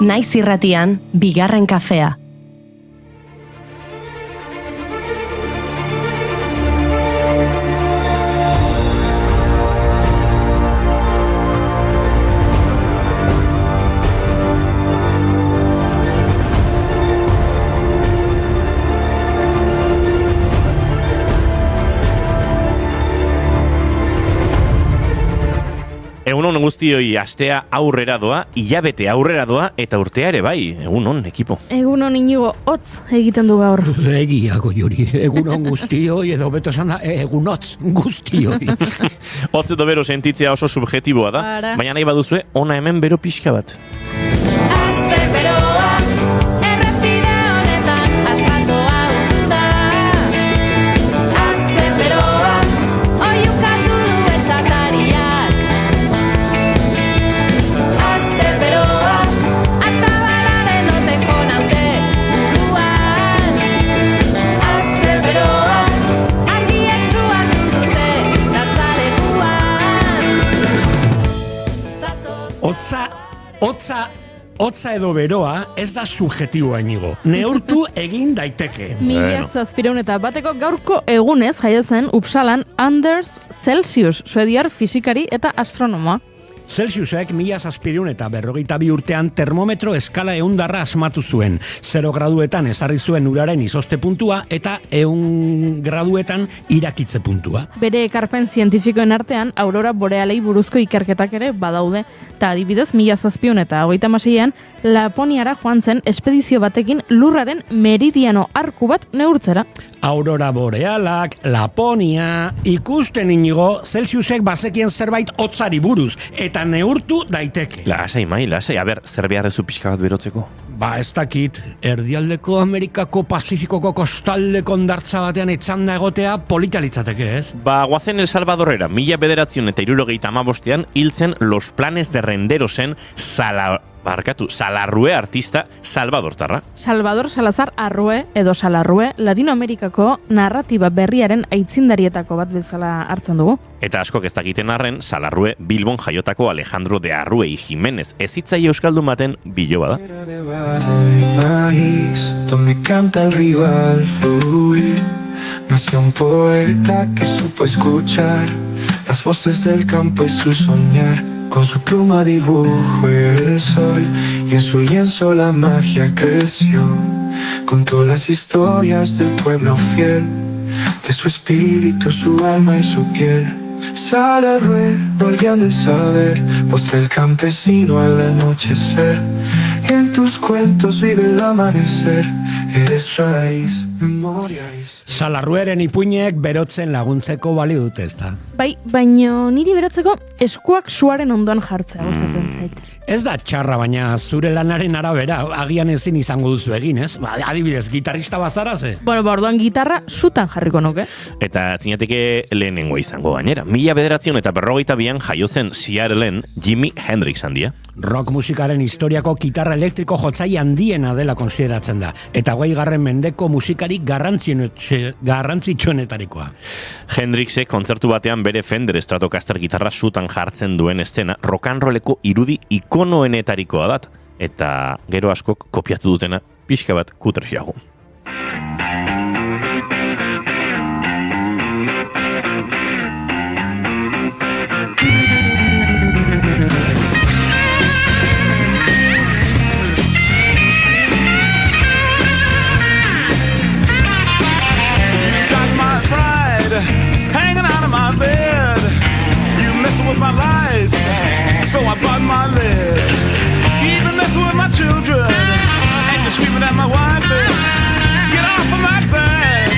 Naiz irratian, bigarren kafea. Egunon guztioi, astea aurrera doa, hilabete aurrera doa, eta urtea ere bai, egunon, ekipo. Egunon Inigo, hotz egiten du gaur. Egiago jori, egunon guztioi, edo beto esan da, egunotz guztioi. Hotz edo bero sentitzea oso subjetiboa da, baina nahi baduzue, ona hemen bero pixka bat. Hotza edo beroa ez da subjetiboa Inigo. Neurtu egin daiteke. Mila zazpireun eta bateko gaurko egunez jaio zen Uppsalan Anders Celsius, suediar fisikari eta astronomoa. Celsiusek 1752 urtean termometro eskala 100 asmatu zuen. 0 graduetan ezarri zuen uraren izozte puntua eta 100 graduetan irakitze puntua. Bere ekarpen zientifikoen artean aurora borealei buruzko ikerketak ere badaude. Ta adibidez 1726an Laponiara joan zen espedizio batekin lurraren meridiano arku bat neurtzera. Aurora borealak, Laponia, ikusten Inigo, Celsiusek bazekien zerbait hotzari buruz, eta neurtu daiteke. Lasai, lasai, zer behar dezu pixka bat berotzeko? Ba, ez dakit, erdialdeko Amerikako Pazifikoko kostaldeko ondartza batean etxanda egotea polita litzateke, ez? Ba, guazen El Salvadorera, 1975ean hiltzen Los Planes de Renderosen Salarrue artista Salvador Tarra. Salvador Salazar Arrue edo Salarrue Latinoamerikako narratiba berriaren aitzindarietako bat bezala hartzen dugu. Eta askok ez dakiten arren, Salarrue Bilbon jaiotako Alejandro de Arrue y Jiménez ezitzaile euskaldun baten biloba da. Donde canta el río al fluir, nació un poeta que supo escuchar las voces del campo y su soñar. Con su pluma dibujó el sol y en su lienzo la magia creció. Contó las historias del pueblo fiel, de su espíritu, su alma y su piel. Salarrue, guardián del saber, voz del campesino al anochecer. Y en tus cuentos vive el amanecer, eres raíz, memoria y... Salarrueren ipuinek berotzen laguntzeko balio dute, ezta? Bai, baino niri berotzeko eskuak suaren ondoan jartzea gustatzen zait. Ez da txarra, baina zure lanaren arabera agian ezin izango duzu egin, ez? Ba, adibidez, gitarrista bazara ze? Bueno, orduan gitarra sutan jarriko nuke. Eta zinateke lehenengoa izango gainera. 1952an jaio zen Seattleen Jimi Hendrix handia. Rock musikaren historiako gitarra elektriko jotzaile handiena dela konsideratzen da. Eta 20. mendeko musikari garrantzitsuenetarikoa. Hendrixek kontzertu batean bere Fender Stratocaster gitarra sutan jartzen duen eszena rock and rolleko irudi ikonoenetarikoa dat. Eta gero askok kopiatu dutena pixka bat kutresiago. Hanging out of my bed, you messing with my life, so I bought my lead. Even messing with my children, and you're screaming at my wife. Get off of my bed,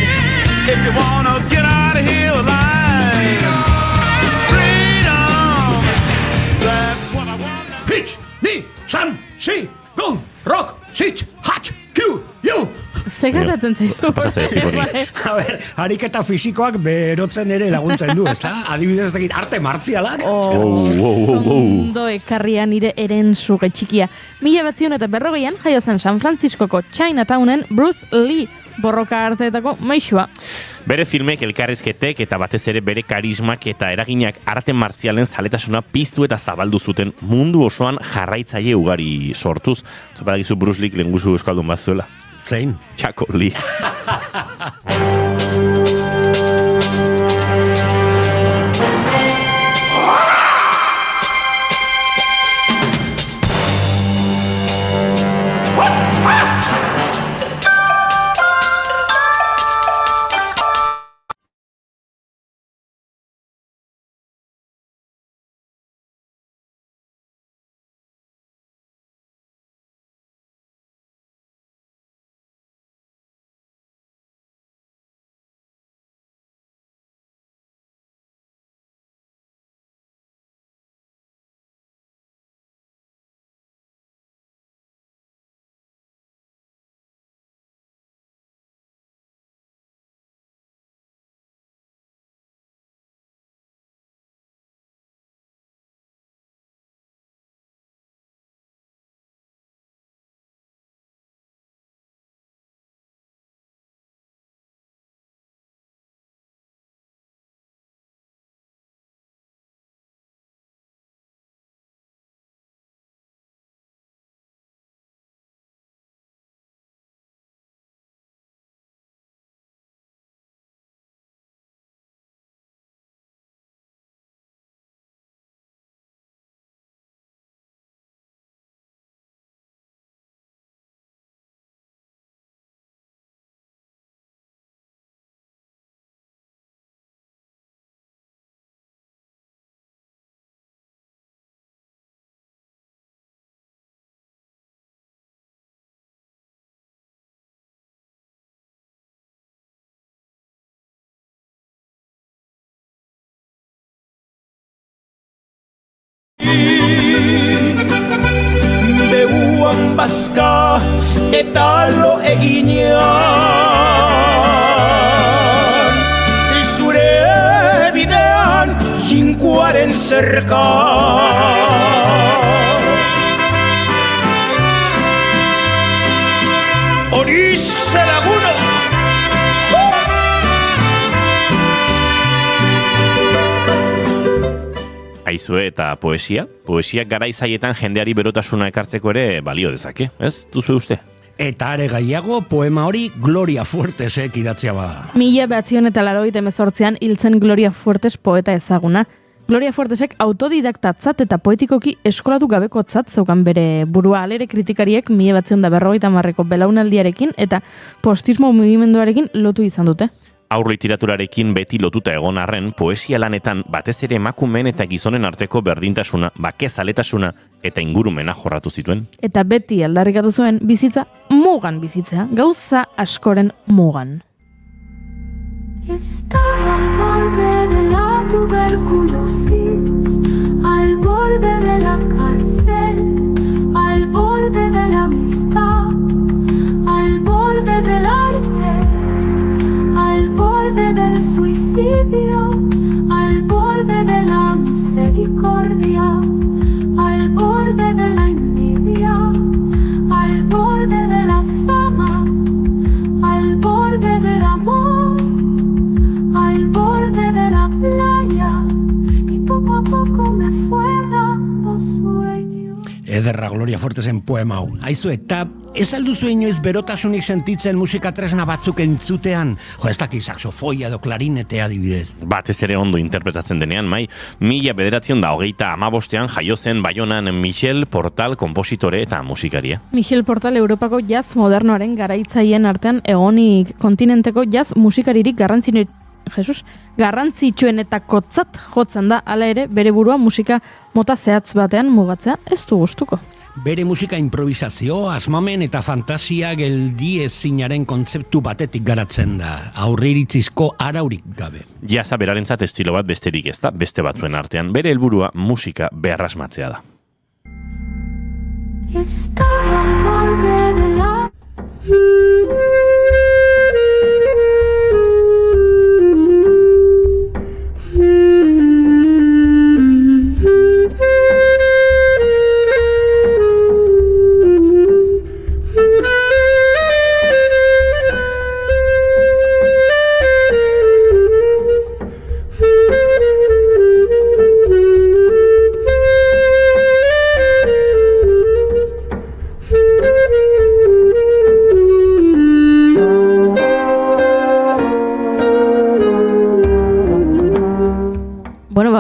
if you wanna get out of here alive. Freedom, that's what I want. Hitch, ni, san, si, gun, rock, sich, hatch, Q, you. Zer gertatzen zaizu? Zer pasa zaizu hori? A ber, ariketa fisikoak berotzen ere laguntzen du, ezta? Adibidez dakit, arte martzialak? Ondo ekarria nire erensuge txikia. 1940an jaio zen San Franciscoko Chinatownen Bruce Lee borroka arteetako maixua. Bere filmek, elkarrizketek eta batez ere bere karismak eta eraginak arte martzialen zaletasuna piztu eta zabaldu zuten mundu osoan jarraitzaile ugari sortuz. Badakizu Bruce Lee lenguzu euskaldun bat zuela. Zein? Chaco Lee. Beguan bazka eta lo eginean zure bidean jinkuaren zerka hori zelaguno Aizue eta poesia. Poesiak garaizaietan jendeari berotasuna ekartzeko ere balio dezake, ez? Duzu uste? Eta are gaiago, poema hori Gloria Fuertesek idatzia bada. 1988an hiltzen Gloria Fuertes poeta ezaguna. Gloria Fuertesek autodidaktatzat eta poetikoki eskolatu gabekotzat zeukan bere burua alere kritikariek 1950ko belaunaldiarekin eta postismo mugimenduarekin lotu izan dute. Haur literaturarekin beti lotuta egon arren, poesia lanetan batez ere emakumeen eta gizonen arteko berdintasuna, bakezaletasuna eta ingurumena jorratu zituen. Eta beti aldarrikatu zuen bizitza mugan bizitzea, gauza askoren mugan. Estaba al borde de la tuberculosis, al borde de la cárcel, al borde de la amistad, al borde del arte, al borde del suicidio, al borde de la misericordia, al borde de la envidia, al borde de la fama, al borde del amor, al borde de la playa, y poco a poco me fue dando sueño. Ederra Gloria Fuertesen poema hau. Aizu, eta ez alduzu inoiz berotasunik sentitzen musika tresna batzuk entzutean? Jo, ez daki saxofoia edo klarinetea adibidez. Batez ere ondo interpretatzen denean, mai. 1995 jaio zen Baionan Michel Portal kompositore eta musikaria. Michel Portal Europako jazz modernoaren garaitzaien artean egonik kontinenteko jazz musikaririk garrantzitsuenetakotzat jotzen da, hala ere bere burua musika mota zehatz batean mugatzea ez du gustuko. Bere musika improvisazio, asmamen eta fantasia geldiezinaren kontzeptu batetik garatzen da, aurreiritzizko araurik gabe. Jazza berarentzat estilo bat besterik ez da, beste batzuen artean, bere helburua musika beharrasmatzea da. Estaba al borde de la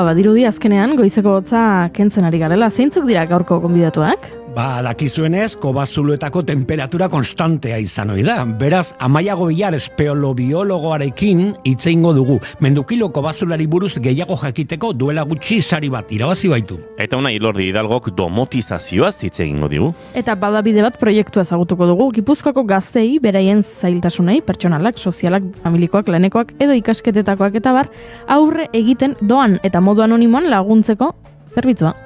badirudi azkenean goizeko hotza kentzen ari garela. Zeintzuk dira gaurko gonbidatuak? Dakizuenez, Kobazuluetako temperatura konstantea izan ohi da. Beraz, Amaia Goilar espeolobiologoarekin hitz egingo dugu. Mendukilo Kobazulari buruz gehiago jakiteko duela gutxi sari bat irabazi baitu. Eta una Ilordi Hidalgok domotizazioaz hitz egingo digu. Eta badabide bat proiektua ezagutuko dugu. Gipuzkoako gaztei, beraien zailtasunei, pertsonalak, sozialak, familikoak, lanekoak edo ikasketetakoak eta bar, aurre egiten doan eta modu anonimoan laguntzeko zerbitzua.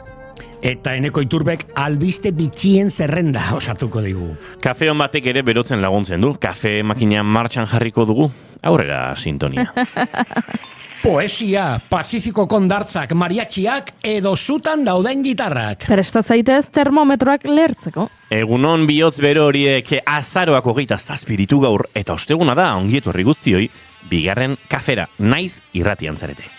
Eta Eneko Iturbek albiste bitxien zerrenda osatuko digu. Kafe on batek ere berotzen laguntzen du. Kafe makina martxan jarriko dugu. Aurrera sintonia. Poesia, Pazifiko kondartzak, mariatxiak edo zutan dauden gitarrak. Presta zaitez termometroak lehertzeko. Egunon bihotz bero horiek azaroak 27 ditu gaur eta osteguna da ongietu herri guztioi, bigarren kafera naiz irratian zarete.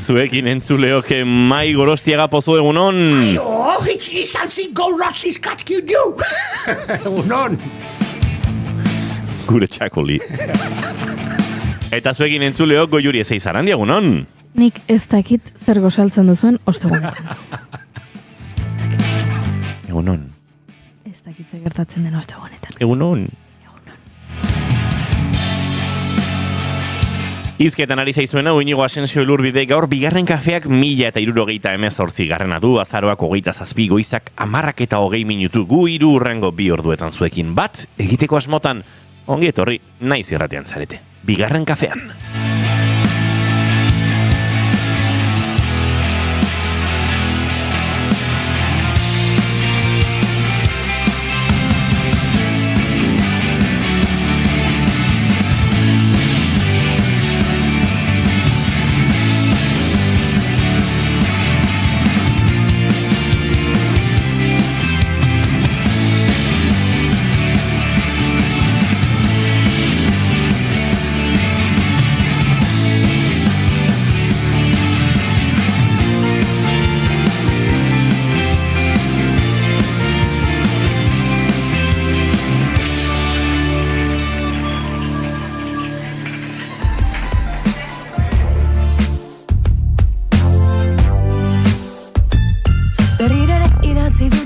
Zuekin entzuleok mai Gorostiaga pozo egunon. Izan zinko ratziz katzki du. Egunon. Gure txakoli. Eta zuekin entzuleok Goiuri Ezeizarandi egunon. Nik ez dakit zer gozaltzen duzuen ostegunetan. Egunon. Ez dakit zer gertatzen den ostegunetan. Egunon. Izketan ari zaizuena, Iñigo Asensio Ilurbide gaur bigarren kafeak 1068 garrana du, azaroak 27 goizak 10:20 minutu gu 3 urrengo 2 orduetan zuekin bat, egiteko asmotan, ongi etorri naiz irratean zarete. Bigarren kafean.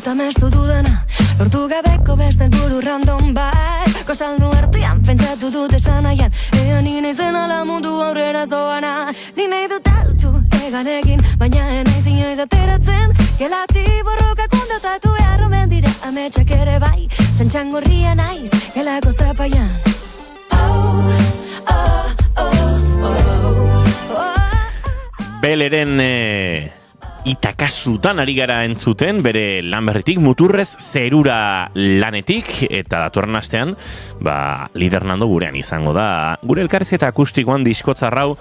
Amestu dudana, lortu gabeko beste helburu random bat. Kosaldu artean pentsatu dut esan nahian, ea ni naizen ala mundu aurrera ez doana. Ni nahi dut altu egan egin, baina enaiz inoiz ateratzen. Gelati borroka kondotatu erromen dira ametsak ere bai. Txantxangorria naiz, gelako zapaian. Beleren itakasutan ari gara entzuten, bere lan berritik, muturrez zerura lanetik, eta datorren astean, Lider Nando gurean izango da. Gure elkarrizketa akustikoan diskotzarrau,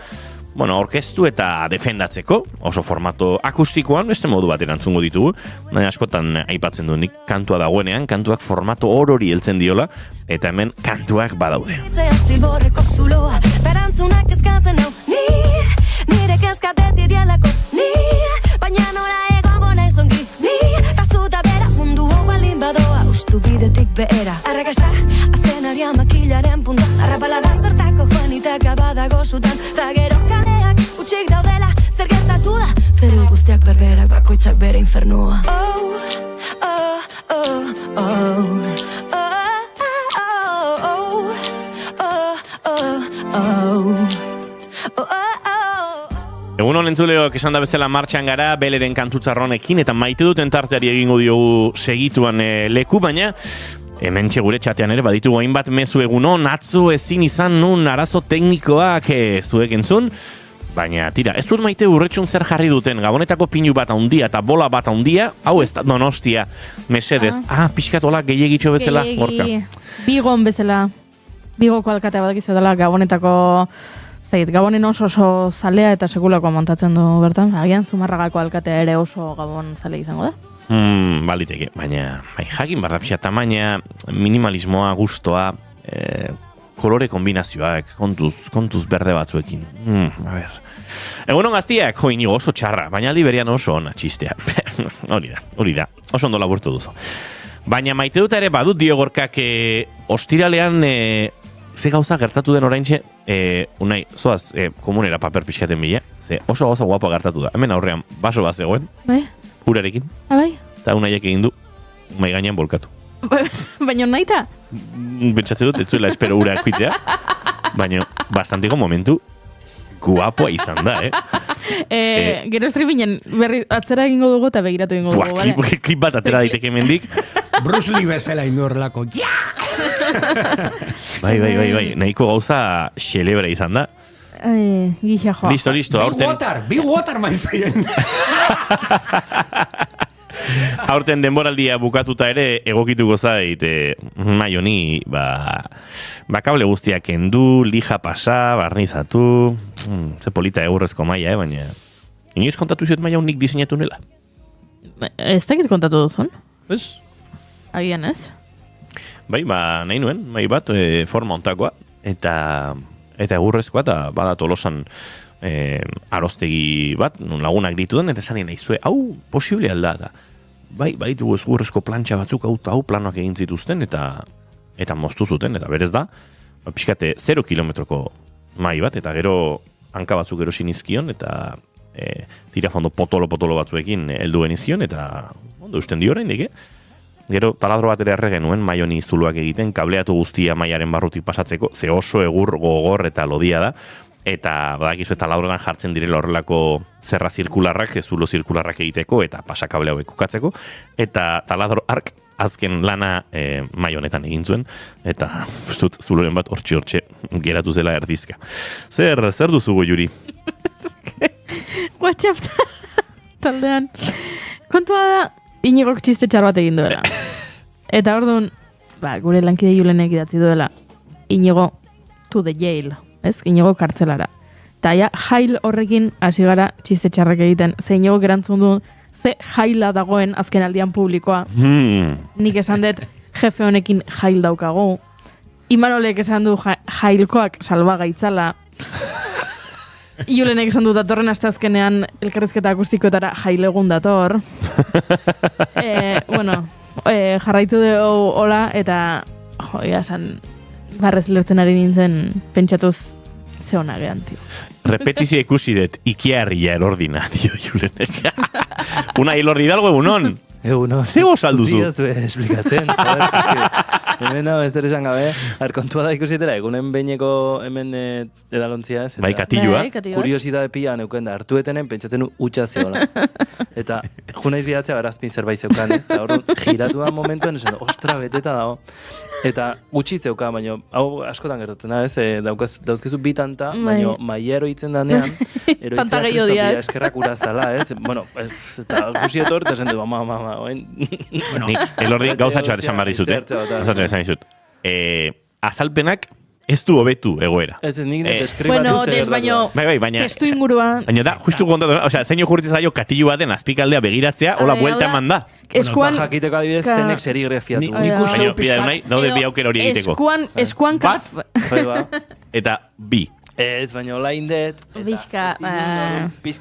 orkestu eta defendatzeko, oso formato akustikoan, beste modu bat erantzungo ditugu, baina askotan aipatzen du nik kantua dagoenean, kantuak formato orori heltzen diola, eta hemen kantuak badaude. Zilborreko zuloa, berantzunak eskatzen hau, nire kezka beti dialako, baina nora egongo naiz ongi, pazuta bera mundu hau balin badoa, ustu bidetik behera. Arrakasta, azenaria makilaren punta, arrapaladan zertako joanitak abadago zutan, ta gero kaleak utxik daudela, zer gertatu da, zeru guztiak berberak bakoitzak bere infernua. Egun honen zuleok esan da bezala martxan gara, Beleren kantutzarronekin, eta maite duten tarteari egingo diogu segituan leku, baina hemen gure txatean ere baditugu hainbat mezu egunon, atzo ezin izan nun arazo teknikoak zuek entzun, baina tira, ez dut maite urretxun zer jarri duten, Gabonetako pinu bat handia eta bola bat handia, hau ez da Donostia, mesedez, pixkatola gehiagitxo bezala, gorka. Bigon bezala, Bigoko alkatea badakizu dela Gabonetako Zait, Gabonen oso zalea eta sekulakoa montatzen du bertan. Agian Zumarragako alkatea ere oso Gabon zale izango da. Baliteke, baina jakin barra pixa tamaina, minimalismoa, gustoa, kolore kombinazioak, kontuz berde batzuekin. A ber. Egunon gaztiak, Inigo oso txarra, baina aldi berian oso ona txistea. hori da, oso ondo laburtu duzu. Baina maite dut ere badut Diogorkak ostiralean ze gauza gertatu den oraintxe, unai, zoaz komunera paper pixkaten bila, ze oso gauza guapa gertatu da. Hemen aurrean baso bat zegoen, urarekin, eta unaiek egin du, mai gainean bolkatu. Baina naita? Bentsatze dut, ez zuela espero ura akuitzea, baina bastantiko momentu guapoa izan da, Gero estribinen berri atzera egingo dugu eta begiratu egingo dugu, bale? Klip bat atera daiteke mendik. Bruce Lee bezala indurrelako. Bai, nahiko gauza xelebra izan da. Gija joa. Listo, aurten... Big water, my friend! Aurten denboraldia bukatuta ere egokituko zait maioni, kable guztiak kendu, lija pasa, barnizatu, ze polita egurrezko maia, baina inoiz kontatu zuet maia unik diseinatu nela? Ez dakit kontatu duzun? Ez? Agian ez? Bai, nahi nuen, mai bat, forma ontakoa, eta egurrezkoa, eta bada Tolosan aroztegi bat, nun lagunak ditudan, eta esan nahi zue, hau posible alda, eta bai dugu egurrezko plantxa batzuk, hau planoak egin zituzten, eta moztu zuten, eta berez da, pixkate 0 kilometroko mai bat, eta gero hanka batzuk gero sinizkion, eta tirafondo potolo batzuekin heldu genizkion, eta ondo usten dio oraindik, Gero taladro bat ere erre genuen maioni zuluak egiten, kableatu guztia maiaren barrutik pasatzeko, ze oso egur gogor eta lodia da, eta badakizu taladroan jartzen direla horrelako zerra zirkularrak, zulo zirkularrak egiteko, eta pasakable hauek kukatzeko, eta taladro ark azken lana mai honetan egin zuen, eta ustut zuloren bat hortxe geratu zela erdizka. Zer duzugu, Juri? WhatsApp taldean. Kontua da, Inigok txiste txar bat egin duela. Eta orduan, gure lankide Julenek idatzi duela, Inigo to the jail, ez? Inigo kartzelara. Eta jail horrekin hasi gara txiste txarrak egiten. Ze Inigo gerantzun du, ze jaila dagoen azken aldian publikoa. Nik esan dut, jefe honekin jail daukagu. Imanolek esan du jailkoak salbagaitzala. Julenek esan du datorren asteazkenean elkarrizketa akustikoetara jailegun dator. Jarraitu dugu hola, eta esan barrez lertzen ari nintzen pentsatuz ze hona gehan, tio. Repetizia ikusi dut, ikiarria erordina, dio Julenek. Una hilordi dalgo egunon. Egunon. Zego salduzu? Zidazue esplikatzen. Hemen hau ez dara esan gabe. Kontua da ikusitera, egunen behineko hemen edalontzia ez. Bai, katilua. Kuriosidade pila neuken da, hartuetenen pentsatzen utxa zeola. Eta junaiz bidatzea barazpin zerbait zeukan ez. Eta hor giratu da momentuan, esan, ostra, beteta dago. Eta gutxi zeuka, baina hau askotan gertatzen da, ez? Dauzkezu bi tanta, baina maia eroitzen danean, eroitzea kristopia eskerrak urazala, ez? Bueno, eta gusi etor, eta esan du, mama, oen. Nik, elordi gauzatxo bat esan barri zute. Gauzatxo esan dizut. Azalpenak ez du hobetu egoera. Ez nik deskribatu zer baino, baina testu ingurua. Baina da, justu kontatu, zein jurtzen zaio katilu baten azpikaldea begiratzea, hola buelta eman da. Eskuan... Jakiteko adibidez zenek serigrafiatu. Baina, daude bi aukera hori egiteko. Eskuan bat, eta bi. Ez, baina hola indet. Pizka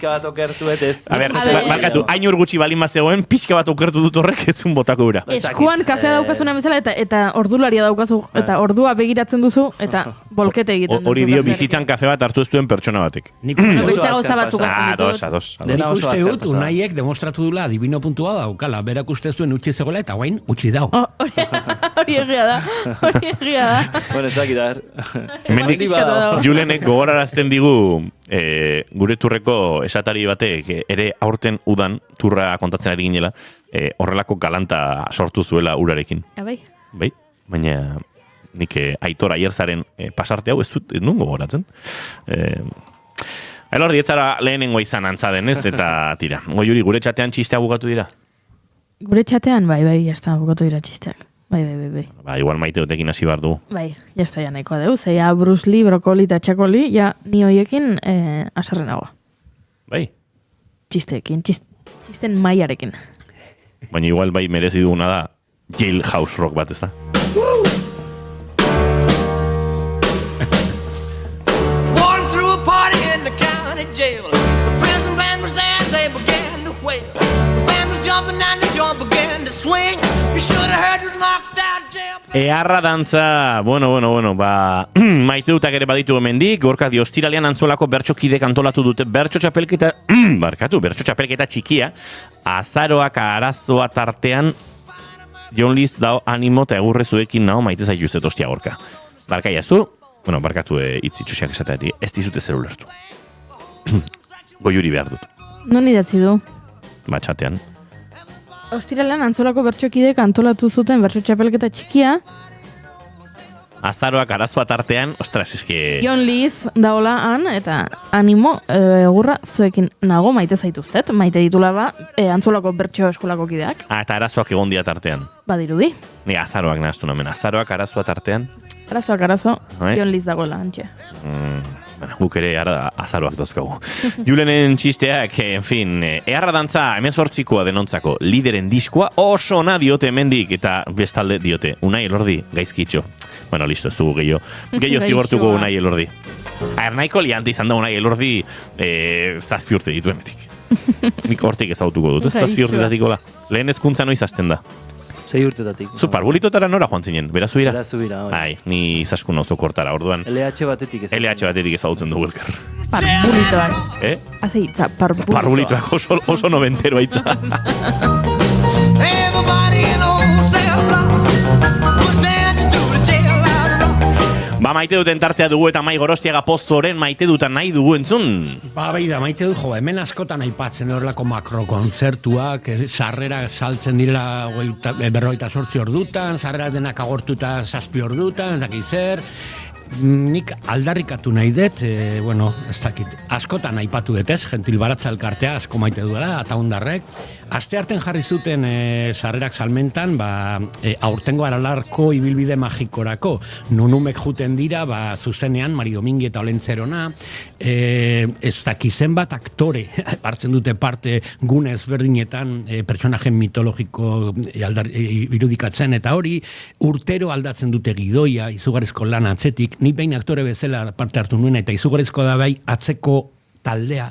bat okertuet ez. A ber, markatu, hain urgutxi balin zegoen, pizka bat okertu dut horrek ez un botako ura. Eskuan kafea daukazuna bezala eta ordularia daukazu, eta ordua begiratzen duzu, eta bolkete egiten duzu. Hori dio bizitzan kafe bat hartu ez duen pertsona batek. Nik beste gauza batzuk ados. Nik uste dut, unaiek demostratu dula adibino puntua daukala, berak uste zuen utzi zegoela, eta guain utzi dau. Hori egia da. Bueno, ez dakidar. Mendik Julenek gogorarazten digu gure turreko esatari batek ere aurten udan turra kontatzen ari ginela horrelako galanta sortu zuela urarekin. Bai. Bai, baina nik Aitor Aierzaren pasarte hau ez nun gogoratzen. Elordi, ez zara lehenengoa izan antzaden ez, eta tira. Goiuri, gure txatean txistea bukatu dira? Gure txatean, bai, ez da bukatu dira txisteak. Bai. Ba, igual maite dutekin hasi behar du. Bai, jazta ja nahikoa deu, zeia Bruce Lee, brokoli eta txakoli, ja ni hoiekin asarrenagoa. Bai. Txisteekin, txisten maiarekin. Baina igual bai merezi duguna da Jailhouse Rock bat, ez da? Walking through a party in the county jail. The prison band was there, they began to wail. The band was jumping and the joint began to swing. You should have heard this knocked out jail. Eharra dantza, bueno, ba, maite dutak ere baditu hemendik, gorka di ostiralean antzolako bertxokidek antolatu dute bertxo txapelketa, bertxo txapelketa txikia, azaroak arazoa tartean, Jon Liz dao animo eta egurre zuekin nao maite zaitu zet ostia gorka. Barkai azu, barkatu itzitxusiak esateari, ez dizute zer ulertu. Goiuri behar dut. Non idatzi du? Batxatean. Ostiralean antzolako bertxokidek antolatu zuten bertso txapelketa txikia. Azaroak arazoa tartean, ostras, eske... Jon Liz daola han, eta animo egurra zuekin nago maite zaituztet. Maite ditula ba, antzolako bertso eskolako kideak. Eta arazoak egon dia tartean. Badirudi. Ni azaroak nahaztu namen, azaroak arazoa tartean. Arazo, Jon Liz dagoela, antxe. Bueno, guk ere azaroak dozkagu. Julenen txisteak, en fin, eharra dantza 18koa denontzako lideren diskoa oso ona diote hemendik eta bestalde diote. Unai Elordi, gaizkitxo. Bueno, listo, ez dugu gehiago zigortuko Unai Elordi. Nahiko liante izan da Unai Elordi 7 urte ditu hemetik. Nik hortik ezautuko dut, 7 urtetatikola. Lehen hezkuntza noiz hasten da. 6 urtetatik. Zu parbulitotara nora joan zinen, berazubira? Berazubira, bai. Ai, ni zaskun oso kortara, orduan. LH batetik ezagutzen dugu elkar. Parbulitoak. Azeitza, parbulitoak. Parbulitoak oso noventero aitza. Everybody in the wholesale block was dancing to the jail out rock. Ba, maite duten tartea dugu eta Mai Gorostiaga Pozoren maite dutan nahi dugu entzun. Ba, beida, maite du, hemen askotan aipatzen horrelako makrokontzertuak, sarrera saltzen direla 48 ordutan, sarrera denak agortuta 7 ordutan, ez dakit zer. Nik aldarrikatu nahi dut, ez dakit, askotan aipatu dut ez, Gentil Baratza elkartea asko maite duela, eta ondarrek. Astearten jarri zuten sarrerak salmentan, aurtengo aralarko ibilbide magikorako. Nunumek juten dira, zuzenean, Mari Domingi eta Olentzerona, ez dakizen bat aktore, hartzen dute parte gune ezberdinetan, pertsonajen mitologiko irudikatzen, eta hori, urtero aldatzen dute gidoia, izugarrizko lan atzetik, ni behin aktore bezala parte hartu nuen, eta izugarrizko da bai atzeko taldea,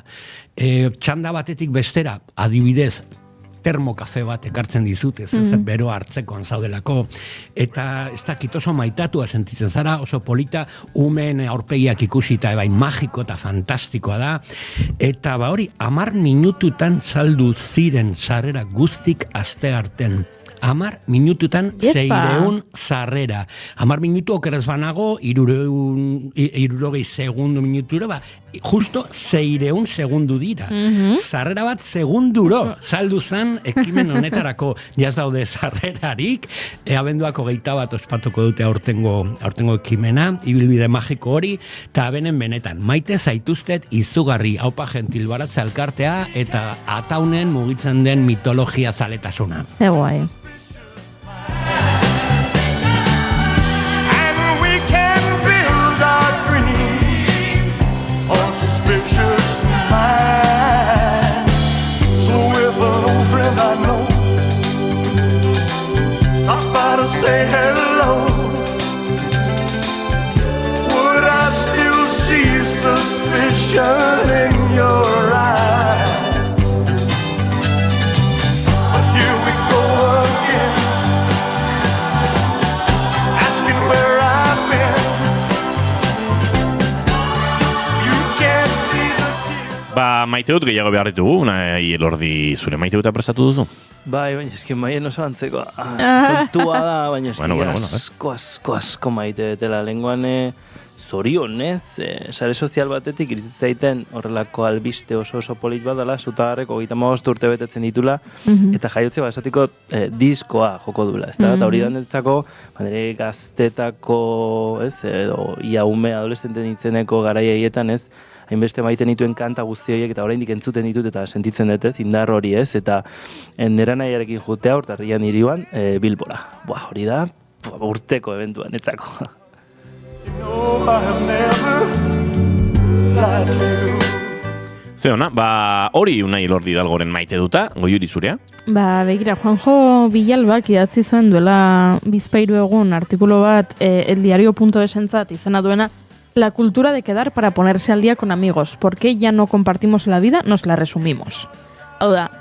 txanda batetik bestera, adibidez, termokafe bat ekartzen dizut, ez bero hartzekoan zaudelako, eta ez dakit oso maitatua sentitzen zara, oso polita, umeen aurpegiak ikusita, bai magiko eta fantastikoa da, eta hori, 10 minututan saldu ziren sarrera guztik astearten. 10 minututan 600 sarrera. 10 minutu okeraz banago, 60 segundu minutura, justo 600 segundu dira. Sarrera bat segunduro saldu zan ekimen honetarako. Jaz daude sarrerarik, abenduako 21 ospatuko dute aurtengo ekimena, ibilbide magiko hori, eta benetan, maite zaituztet izugarri, haupa Gentil Baratza elkartea, eta ataunen mugitzen den mitologia zaletasuna. Guai. Suspicious mind. So if an old friend I know stops by to say hello, would I still see suspicion in your eyes? But here we go again, asking where I've been. Ba, maite dut gehiago behar ditugu, Unai Elordi, zure maite dut aprestatu duzu? Bai, baina eski maien oso antzeko. Kontua da, baina eski asko maite dutela. Lenguan zorionez, sare sozial batetik iritzen zaiten horrelako albiste oso polit badala, Zutagarrek 35 urte betetzen ditula, eta jaiotze basatiko diskoa joko dula. Eta hori dandetzako, gaztetako, ia ume adolescente nintzeneko garaiaietan, hainbeste maiten dituen kanta guzti horiek eta oraindik entzuten ditut eta sentitzen dut ez, indar hori ez, eta nera nahiarekin jutea urtarrian hirian Bilbora. Hori da urteko eventuan, netzako. Zeona, hori Unai Elordi Hidalgoren maite duta, Goiuri zurea? Begira, Juanjo Villalbak idatzi zuen duela bizpairu egun artikulu bat eldiario.esentzat izena duena La cultura de quedar para ponerse al día con amigos. ¿Por qué ya no compartimos la vida? Nos la resumimos. Hau da,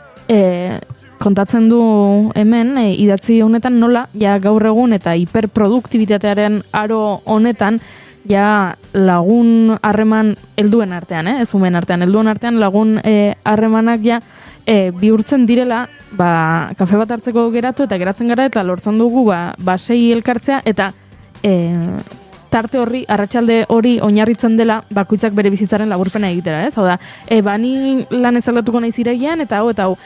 kontatzen du hemen, idatzi honetan nola, ja gaur egun eta hiperproduktibitatearen aro honetan, ja lagun harreman helduen artean, ez umen artean, helduen artean lagun harremanak ja bihurtzen direla, kafe bat hartzeko geratu eta geratzen gara eta lortzen dugu sei elkartzea eta tarte horri, arratsalde hori oinarritzen dela bakoitzak bere bizitzaren laburpena egitera, ez? Hau da, bani lan ez aldatuko naiz irailean eta hau,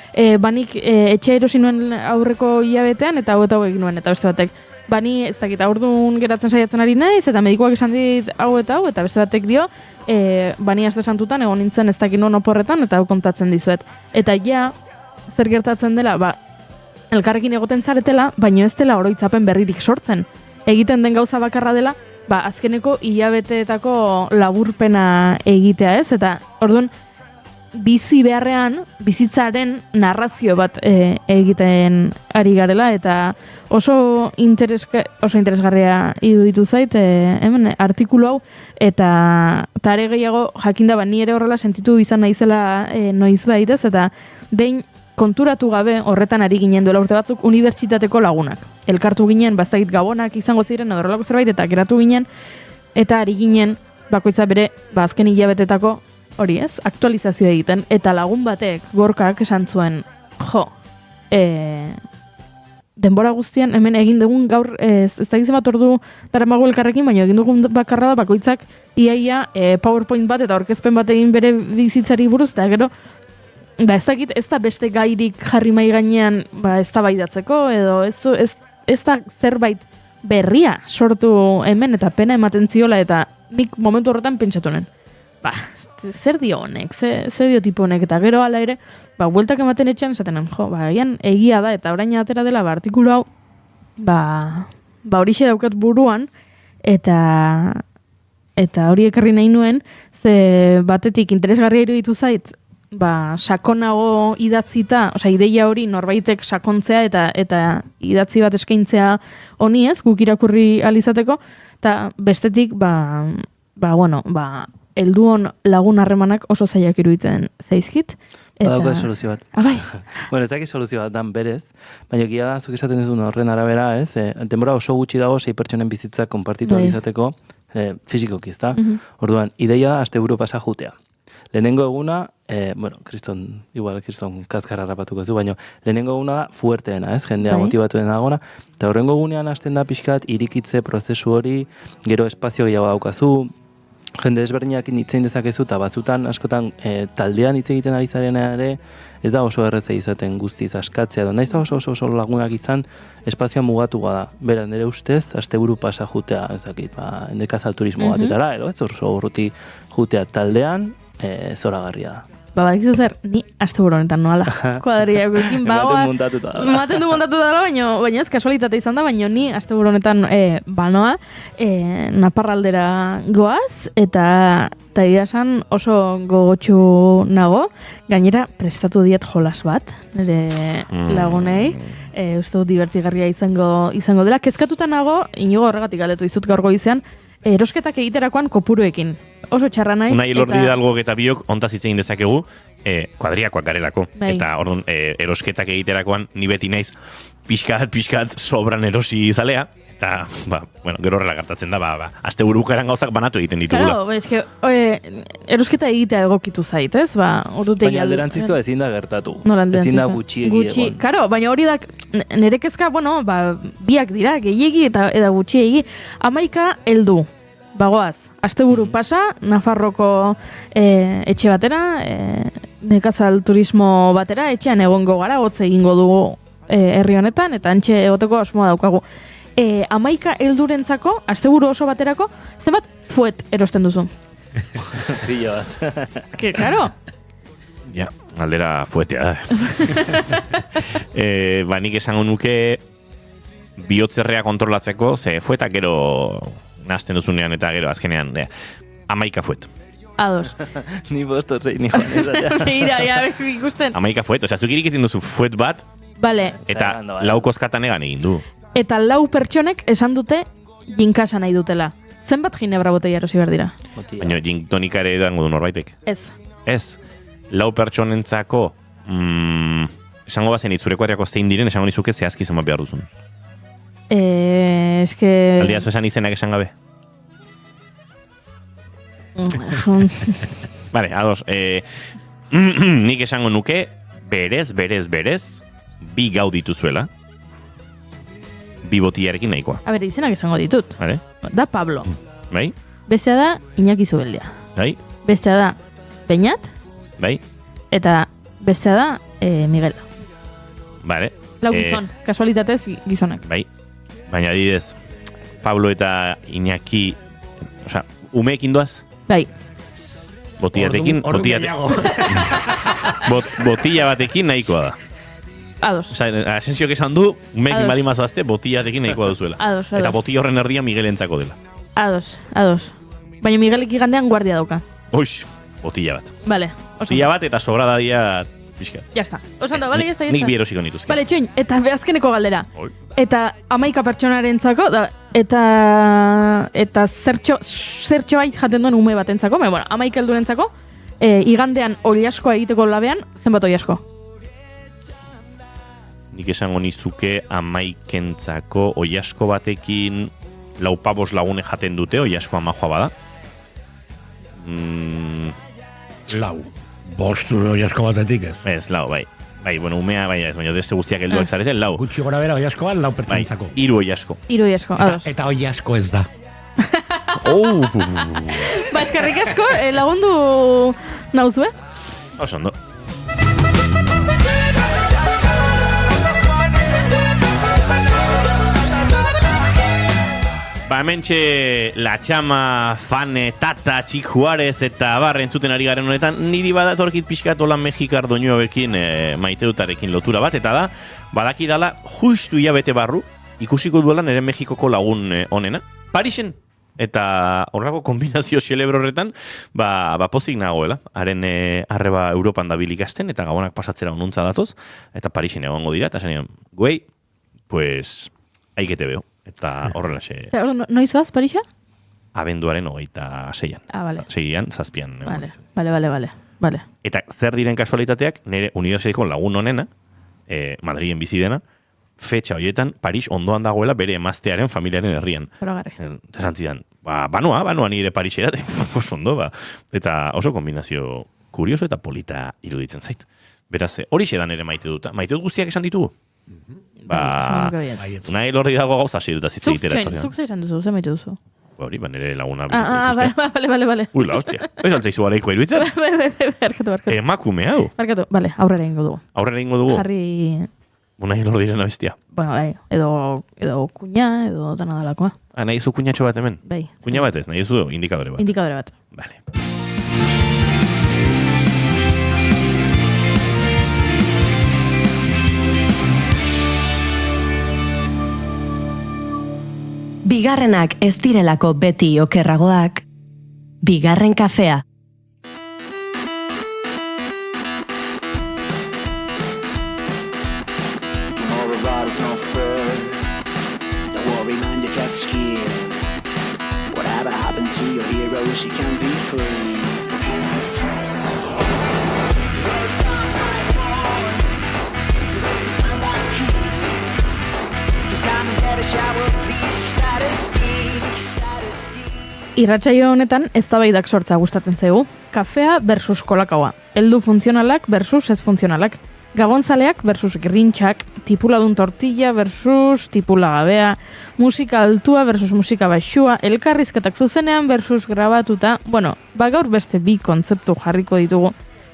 banik etxe erosi nuen aurreko hilabetean eta hau egin nuen, eta beste batek. Bani, ez dakit, aurdun geratzen saiatzen ari naiz, eta medikoak esan dit hau, eta beste batek dio, bani aste santutan egon nintzen ez dakit non oporretan, eta hau kontatzen dizuet. Eta ja, zer gertatzen dela, elkarrekin egoten zaretela, baino ez dela oroitzapen berririk sortzen. Egiten den gauza bakarra dela, azkeneko hilabeteetako laburpena egitea, ez? Eta, orduan, bizi beharrean, bizitzaren narrazio bat egiten ari garela, eta oso interesgarria iruditu zait, hemen artikulu hau, eta are gehiago jakinda ni ere horrela sentitu izan naizela noizbait, ez? Eta behin konturatu gabe horretan ari ginen duela urte batzuk unibertsitateko lagunak. Elkartu ginen, baztakit gabonak izango ziren, horrelako zerbait, eta geratu ginen, eta ari ginen, bakoitza bere, azken hilabetetako hori ez, aktualizazio egiten, eta lagun batek, Gorkak esan zuen, denbora guztian, hemen egin dugun gaur, ez da gizien bat ordu daramago elkarrekin, baina egin dugun bakarra da, bakoitzak iaia PowerPoint bat eta aurkezpen bat egin bere bizitzari buruz, eta gero, ez dakit, ez da beste gairik jarri mai gainean, ez da baidatzeko, edo ez da zerbait berria sortu hemen, eta pena ematen ziola, eta nik momentu horretan pentsatu nen. Zer dio honek, zer dio tipo honek, eta gero ala ere, bueltak ematen etxean, esaten, egia da, eta orain atera dela, artikulu hau, horixe daukat buruan, eta hori ekarri nahi nuen, ze batetik interesgarria iruditu zait, sakonago idatzita, ideia hori norbaitek sakontzea eta idatzi bat eskaintzea honi ez, guk irakurri alizateko, eta bestetik, helduon lagun harremanak oso zailak iruditzen zaizkit. Badauko soluzio bat. Bai. Ez dakit soluzio bat dan berez, baina egia da, zuk esaten duzun horren arabera, ez? Denbora oso gutxi dago 6 pertsonen bizitza konpartitu alizateko fizikoki, ezta? Orduan, ideia da asteburu pasa jutea. Lehenengo eguna, kriston kaskarra rapatuko zu, baina lehenengo eguna da fuerteena, ez? Jendea motibatu dena agona, eta horrengo egunean hasten da pixkat irikitze prozesu hori, gero espazio gehiago daukazu, jende desberdinak hitzein dezakezu, eta batzutan askotan taldean hitz egiten ari zarena ere, ez da oso erreza izaten guztiz askatzea, da naiz da oso lagunak izan, espazioa mugatu da. Bera, nire ustez, asteburu pasa jutea, ez dakit, endekazal turismo batetara, edo ez oso urruti jutea taldean, zoragarria da. Badizu zer, ni asteburu honetan noala. Kuadriakoekin Ematen montatuta da. Ematen du montatuta da, baina ez kasualitate izan da, baina ni asteburu honetan banoa, Naparraldera goaz, eta esan oso gogotsu nago, gainera prestatu diet jolas bat, nire lagunei, uste dut divertigarria izango dela. Kezkatuta nago, inigo horregatik galdetu dizut gaur goizean, erosketak egiterakoan kopuruekin. Oso txarra naiz. Unai Elordi Hidalgo eta biok ontaz hitz egin dezakegu, kuadriakoak garelako. Bai. Eta orduan, erosketak egiterakoan ni beti naiz pixkat sobran erosi izalea. Eta, gero horrela gertatzen da, asteburukaran gauzak banatu egiten ditugula. Claro, eske, erosketa egitea egokitu zait, ez? Baina alderantzizkoa ezin da gertatu. Ezin da gutxiegi egon. Karo, baina hori da, nire kezka, biak dira, gehiegi eta gutxiegi. 11 heldu, bagoaz, asteburu pasa, Nafarroko etxe batera, nekazal turismo batera, etxean egongo gara, hotz egingo dugu herri honetan, eta antxe egoteko asmoa daukagu. 11 heldurentzako, asteburu oso baterako, zenbat fuet erosten duzu? Zillo bat. Que, claro. Ja, aldera fuetea da. Ba, nik esango nuke bihotzerrea kontrolatzeko, ze fuetak gero nazten duzunean eta gero azkenean 11 fuet. Ados. Ni bosto zein, ni joan esatea. Ira, ja, ikusten. 11 fuet, osea, zuk irikitzen duzu fuet bat, Vale. eta lau kozkatan egan egin du. Eta lau pertsonek esan dute jinkasa nahi dutela. Zenbat ginebra botella erosi behar dira? Baina gin tonika ere edango du norbaitek. Ez. Ez, lau pertsonentzako esango bazen itzureko ariako zein diren, esango nizuke zehazki zenbat behar duzun. Eske... Aldiazu esan izenak esan gabe. Vale, ados. Nik esango nuke, berez, bi gau dituzuela. Bi botillarekin nahikoa. A ber, izenak esango ditut. Vale? Da Pablo. Bai? Bestea da Iñaki Zubeldia. Bai? Bestea da Peñat. Bai? Eta bestea da Miguel. Vale. Lau gizon, kasualitatez gizonak. Bai. Baina adidez, Pablo eta Iñaki, osea, umeekin doaz? Bai. Botillatekin, botilla batekin nahikoa da. Ados. Osea, Asensiok esan du, umeekin Ados. balimazoazte, botillatekin nahikoa duzuela. Ados. Eta botilla horren erdia Miguelentzako dela. Ados. Baina Miguelik igandean guardia dauka. Oix, botilla bat. Vale. Botilla bat eta sobrada dia pixka. Ya está. Osan da, vale, ya está. Nik bi erosiko nituzke. Vale, txoin, eta azkeneko galdera. Oi. Eta 11 pertsonarentzako, eta zertxo bait jaten duen ume batentzako, bueno, 11 heldurentzako, igandean oilaskoa egiteko labean, zenbat oilasko? Nik esango nizuke 11entzako oilasko batekin lau pavos lagune jaten dute, oilasko amajoa bada. Lau. Bostu oilasko batetik ez. Ez, lau, bai. Bai, bueno, umea, bai, ez, baina deste guztiak helduak zareten, lau. Gutxi gora bera oilasko bat, lau Bai, pertsonarentzako. 3 oilasko. 3 oilasko, ados. Eta oilasko ez da. Ba, eskerrik asko, lagundu nauzue? Oso ondo. Ba, hementxe La Chama, Fane, Tata, Txik Juarez eta barre entzuten ari garen honetan, niri badatorkit pixkat hola Mexikar doinuabekin maite dutarekin lotura bat, eta da, badaki dala justu hilabete barru, ikusiko duela nire Mexikoko lagun onena, Parisen. Eta horrako kombinazio xelebro horretan, ba pozik nagoela. Haren arreba Europan dabil ikasten, eta gabonak pasatzera onuntza datoz, eta Parisen egongo dira, eta zanean, güey, pues, aikete beo. Eta horrela xe... Noizoaz, Parisa? Abenduaren 26an. Ah, vale. 6an, 7an. Vale. Eta zer diren kasualitateak, nire unibertsitateko lagun honena, Madrilen bizi dena, fetxa horietan Paris ondoan dagoela bere emaztearen familiaren herrian. Zoragarri. Esan zidan, banua nire Parisera, oso ondo, ba. Eta oso kombinazio kurioso eta polita iruditzen zait. Beraz, hori xedan ere maite dut guztiak esan ditugu? Ba, nahi lordi dago gauza ziruta zitze egitera. Zuk zeitzen duzu, ze maite duzu? Hori, nire laguna bizitzen ikuste. Vale. Ui, la hostia. Ez altzaizu garaiko iruditzen? Barkatu. Emakume hau. Barkatu, vale, aurrera ingo dugu. Jarri... Unai lor direna bestia. Bueno, bai, edo kuña, edo dana dalakoa. Nahi zu kuñatxo bat hemen? Bai. Kuña bat ez, nahi zu indikadore bat. Indikadore bat. Vale. Bigarrenak ez direlako beti okerragoak, bigarren kafea. It's not fair. Don't worry, man, you get scared. Whatever happened to your heroes, you can be free. Irratsaio honetan eztabaidak sortza gustatzen zaigu. Kafea versus kolakaua. Heldu funtzionalak versus ez funtzionalak. Gabonzaleak versus grintxak, tipuladun tortilla versus tipulagabea, musika altua versus musika baixua, elkarrizketak zuzenean versus grabatuta, gaur beste bi kontzeptu jarriko ditugu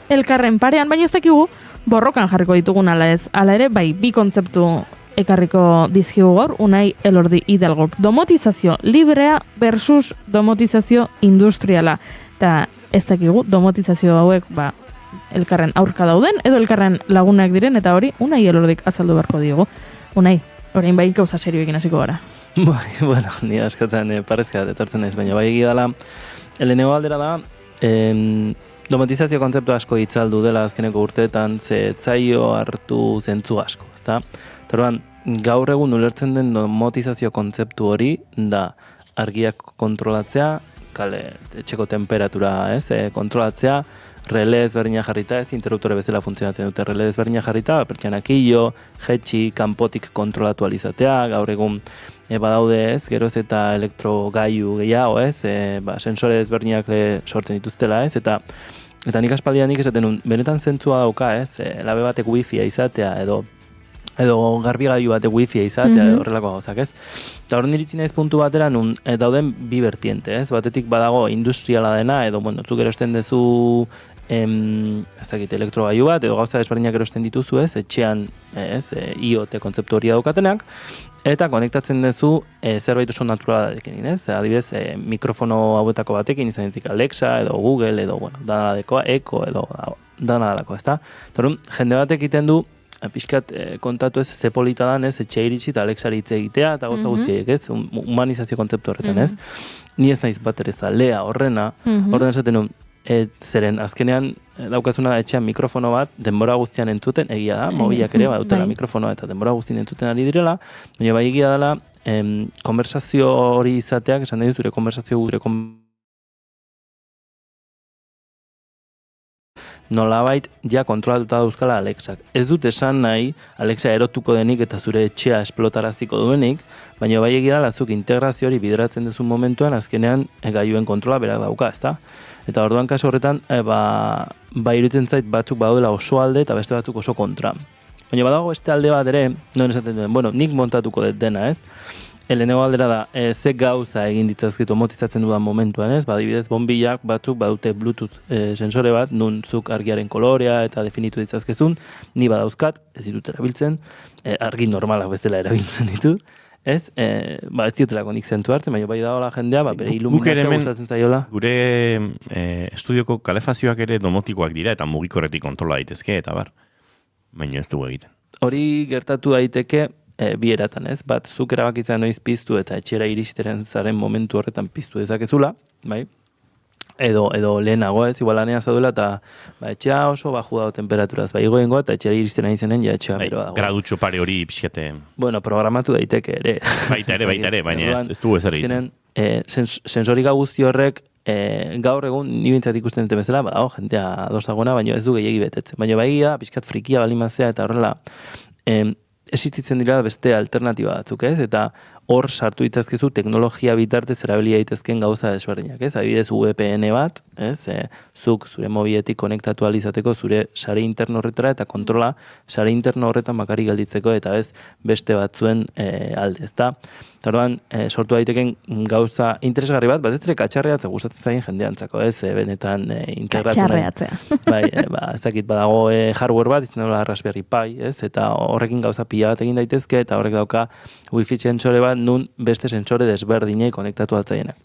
elkarren parean, baina ez dakigu borrokan jarriko ditugun ala ez. Hala ere, bai, bi kontzeptu ekarriko dizkigu gaur, Unai Elordi Hidalgok. Domotizazio librea versus domotizazio industriala. eta ez dakigu domotizazio hauek elkarren aurka dauden, edo elkarren lagunak diren, eta hori Unai Elordik azaldu beharko digu. Unai, orain bai gauza serioekin hasiko gara. Bai, bueno, ni askotan parezka etortzen naiz, baina bai egidala, lehenengo aldera da, domotizazio kontzeptu asko itzaldu dela azkeneko urteetan, ze zaio hartu zentzu asko, ezta? Torban, gaur egun ulertzen den domotizazio kontzeptu hori da argiak kontrolatzea, etxeko temperatura, kontrolatzea, rele ezberdina jarrita, ez interruptore bezala funtzionatzen dute rele ezberdina jarrita, pertsianak hilo, jetxi, kanpotik kontrolatu alizatea, gaur egun badaude geroz eta elektrogailu gehiago, sensore ezberdinak sortzen dituztela, eta nik aspaldian nik esaten nun, benetan zentzua dauka, labe batek wifi izatea, edo garbigailu batek wifi izatea, horrelako gauzak, Eta hor niritzi naiz puntu batera nun dauden bi vertiente, Batetik badago industriala dena, edo, zuk erosten dezu elektrogailu bat, edo gauza desberdinak erosten dituzu, etxean, IoT kontzeptu hori daukatenak, eta konektatzen duzu zerbait oso naturalarekin, Adibidez, mikrofono hauetako batekin izan ditik Alexa, edo Google, edo, danaladekoa, Echo, edo danadalako, ezta? Torun, jende batek egiten du, pixkat kontatu ez ze polita dan, etxe iritsi eta Alexari hitz egitea, eta gauza guztiek, humanizazio kontzeptu horretan, Ni ez naiz bat ere zalea horrena, horren esaten nun, zeren azkenean daukazuna etxean mikrofono bat, denbora guztian entzuten, egia da, mobilak ere badutela mikrofonoa eta denbora guztian entzuten ari direla, baina bai egia dela, konversazio hori izateak, esan nahi zure konversazio nolabait ja kontrolatuta dauzkala Alexak. Ez dut esan nahi Alexa erotuko denik eta zure etxea esplotaraziko duenik, baina bai egia da zuk integrazio hori bideratzen duzun momentuan azkenean gailuen kontrola berak dauka, ezta? Eta orduan kasu horretan, iruditzen zait batzuk badaudela oso alde eta beste batzuk oso kontra. Baina badago beste alde bat ere, non esaten duen, nik montatuko dut dena, Lehenengo aldera da, ze gauza egin ditzazkit domotizatzen dudan momentuan, Badibidez, bonbilak batzuk badute Bluetooth sensore bat, nun zuk argiaren kolorea eta definitu ditzazkezun, ni badauzkat, ez ditut erabiltzen, argi normalak bezala erabiltzen ditu, ez diotelako nik zentu hartzen, baina bai dagoela jendea, bere iluminazioa gustatzen zaiola. Gure estudioko kalefazioak ere domotikoak dira, eta mugikorretik kontrola daitezke, eta baina ez dugu egiten. Hori gertatu daiteke, bi eratan, Bat, zuk erabakitzen noiz piztu eta etxera iristeren zaren momentu horretan piztu dezakezula, bai? Edo lehenago, igual lanean zaduela eta etxea oso baju dago temperaturaz, igoengo eta etxera iristeren izenen ja etxea beroa dago. Gradutxo pare hori pixkete... Bueno, programatu daiteke ere. Baita ere, baina ez dugu ezer egiten. Sensorika guzti horrek gaur egun nibintzat ikusten dute bezala, jentea dosagona, baina ez du gehiagi betetzen. Baina da, pixkat frikia balimazea eta horrela, existitzen dira beste alternatiba batzuk, eta hor sartu ditazkezu teknologia bitartez erabilia daitezken gauza desberdinak, Adibidez VPN bat, zuk zure mobiletik konektatu alizateko zure sare interno horretara eta kontrola sare interno horretan bakarrik gelditzeko eta ez beste batzuen alde, ezta? Orduan, sortu daiteken gauza interesgarri bat, ez ere katxarreatzea gustatzen zaien jendeantzako, benetan integratu. Katxarreatzea. Bai, ez dakit badago hardware bat, izan dela Raspberry Pi, eta horrekin gauza pila bat egin daitezke, eta horrek dauka wifi sensore bat, nun beste sensore desberdinei konektatu altzaienak.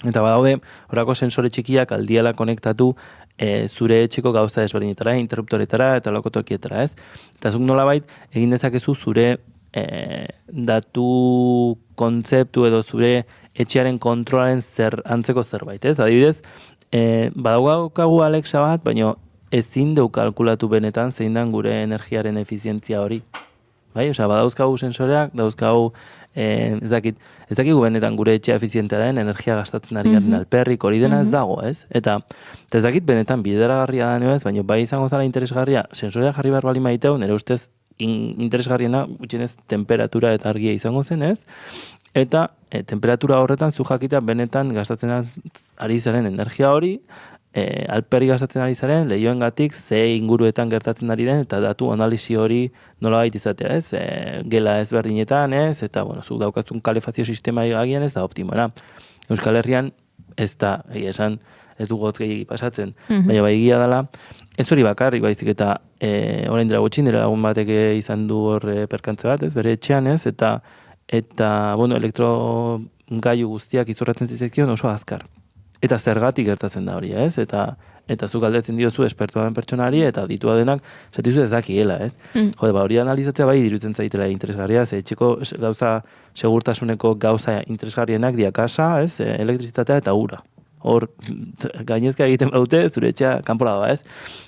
Eta badaude, horako sensore txikiak aldiala konektatu zure etxeko gauza desberdinetara, interruptoretara eta lokotokietara, Eta zuk nolabait egin dezakezu zure datu kontzeptu edo zure etxearen kontrolaren antzeko zerbait, Adibidez, badaukagu Alexa bat, baina ezin deu kalkulatu benetan zein dan gure energiaren efizientzia hori. Badauzkagu sensoreak, dauzkagu ez dakigu benetan gure etxea efizientea den, energia gastatzen ari garen alperrik, hori dena ez dago, Eta ez dakit benetan bideragarria da ez, baina bai izango zala interesgarria, sensorea jarri behar bali maiteu, nire ustez interesgarriena gutxienez temperatura eta argia izango zen, Eta temperatura horretan zu jakita benetan gastatzen ari zaren energia hori, alperri gastatzen ari zaren, lehioengatik ze inguruetan gertatzen ari den, eta datu analisi hori nolabait izatea, gela ezberdinetan, eta, zuk daukazun kalefazio sistema agian ez da optimoena. Euskal Herrian ez da, esan, ez dugu gehiagi pasatzen, baina bai egia dela, ez hori bakarrik baizik eta orain dela gutxin, nire lagun batek izan du hor perkantze bat, bere etxean, eta elektrogailu guztiak izorratzen zizekzion oso azkar. Eta zergatik gertatzen da hori, ez? Eta zuk galdetzen diozu espertoa den pertsonari, eta ditua denak, esatizu ez dakiela, ez? Jode, hori analizatzea bai iruditzen zaitela interesgarria, ze etxeko gauza, segurtasuneko gauza interesgarrienak diakasa, ez? Elektrizitatea eta ura. Hor, gainezka egiten baute, zure etxea kanpora da, ez?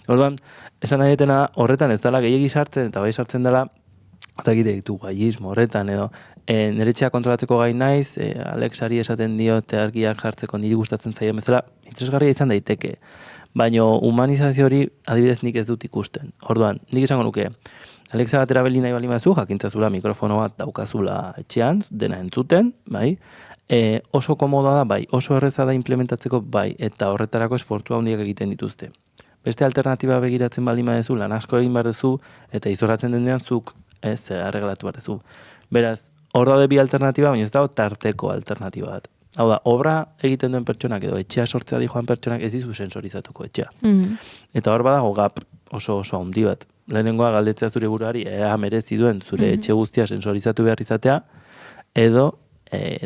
Orduan, esan nahi detena horretan ez dela gehiegi sartzen, eta bai sartzen dela, eta egite ditu gaiismo horretan, edo, nire etxea kontrolatzeko gai naiz, Alexari esaten dio argiak jartzeko niri gustatzen zaien bezala, interesgarria izan daiteke. Baina humanizazio hori adibidez nik ez dut ikusten. Orduan, nik esango nuke, Alexa bat erabili nahi bali mazu, jakintzazula mikrofono bat daukazula etxean, dena entzuten, bai? Oso komodoa da, bai, oso erreza da implementatzeko, bai, eta horretarako esfortzua handiak egiten dituzte. Beste alternatiba begiratzen bali mazu, lan asko egin behar duzu, eta izoratzen denean zuk, ez, arreglatu behar duzu. Beraz, hor daude bi alternatiba, baina ez dago tarteko alternatiba bat. Hau da, obra egiten duen pertsonak edo etxea sortzea di joan pertsonak ez dizu sensorizatuko etxea. Eta hor badago gap oso handi bat. Lehenengoa galdetzea zure buruari ea merezi duen zure etxe guztia sensorizatu behar izatea, edo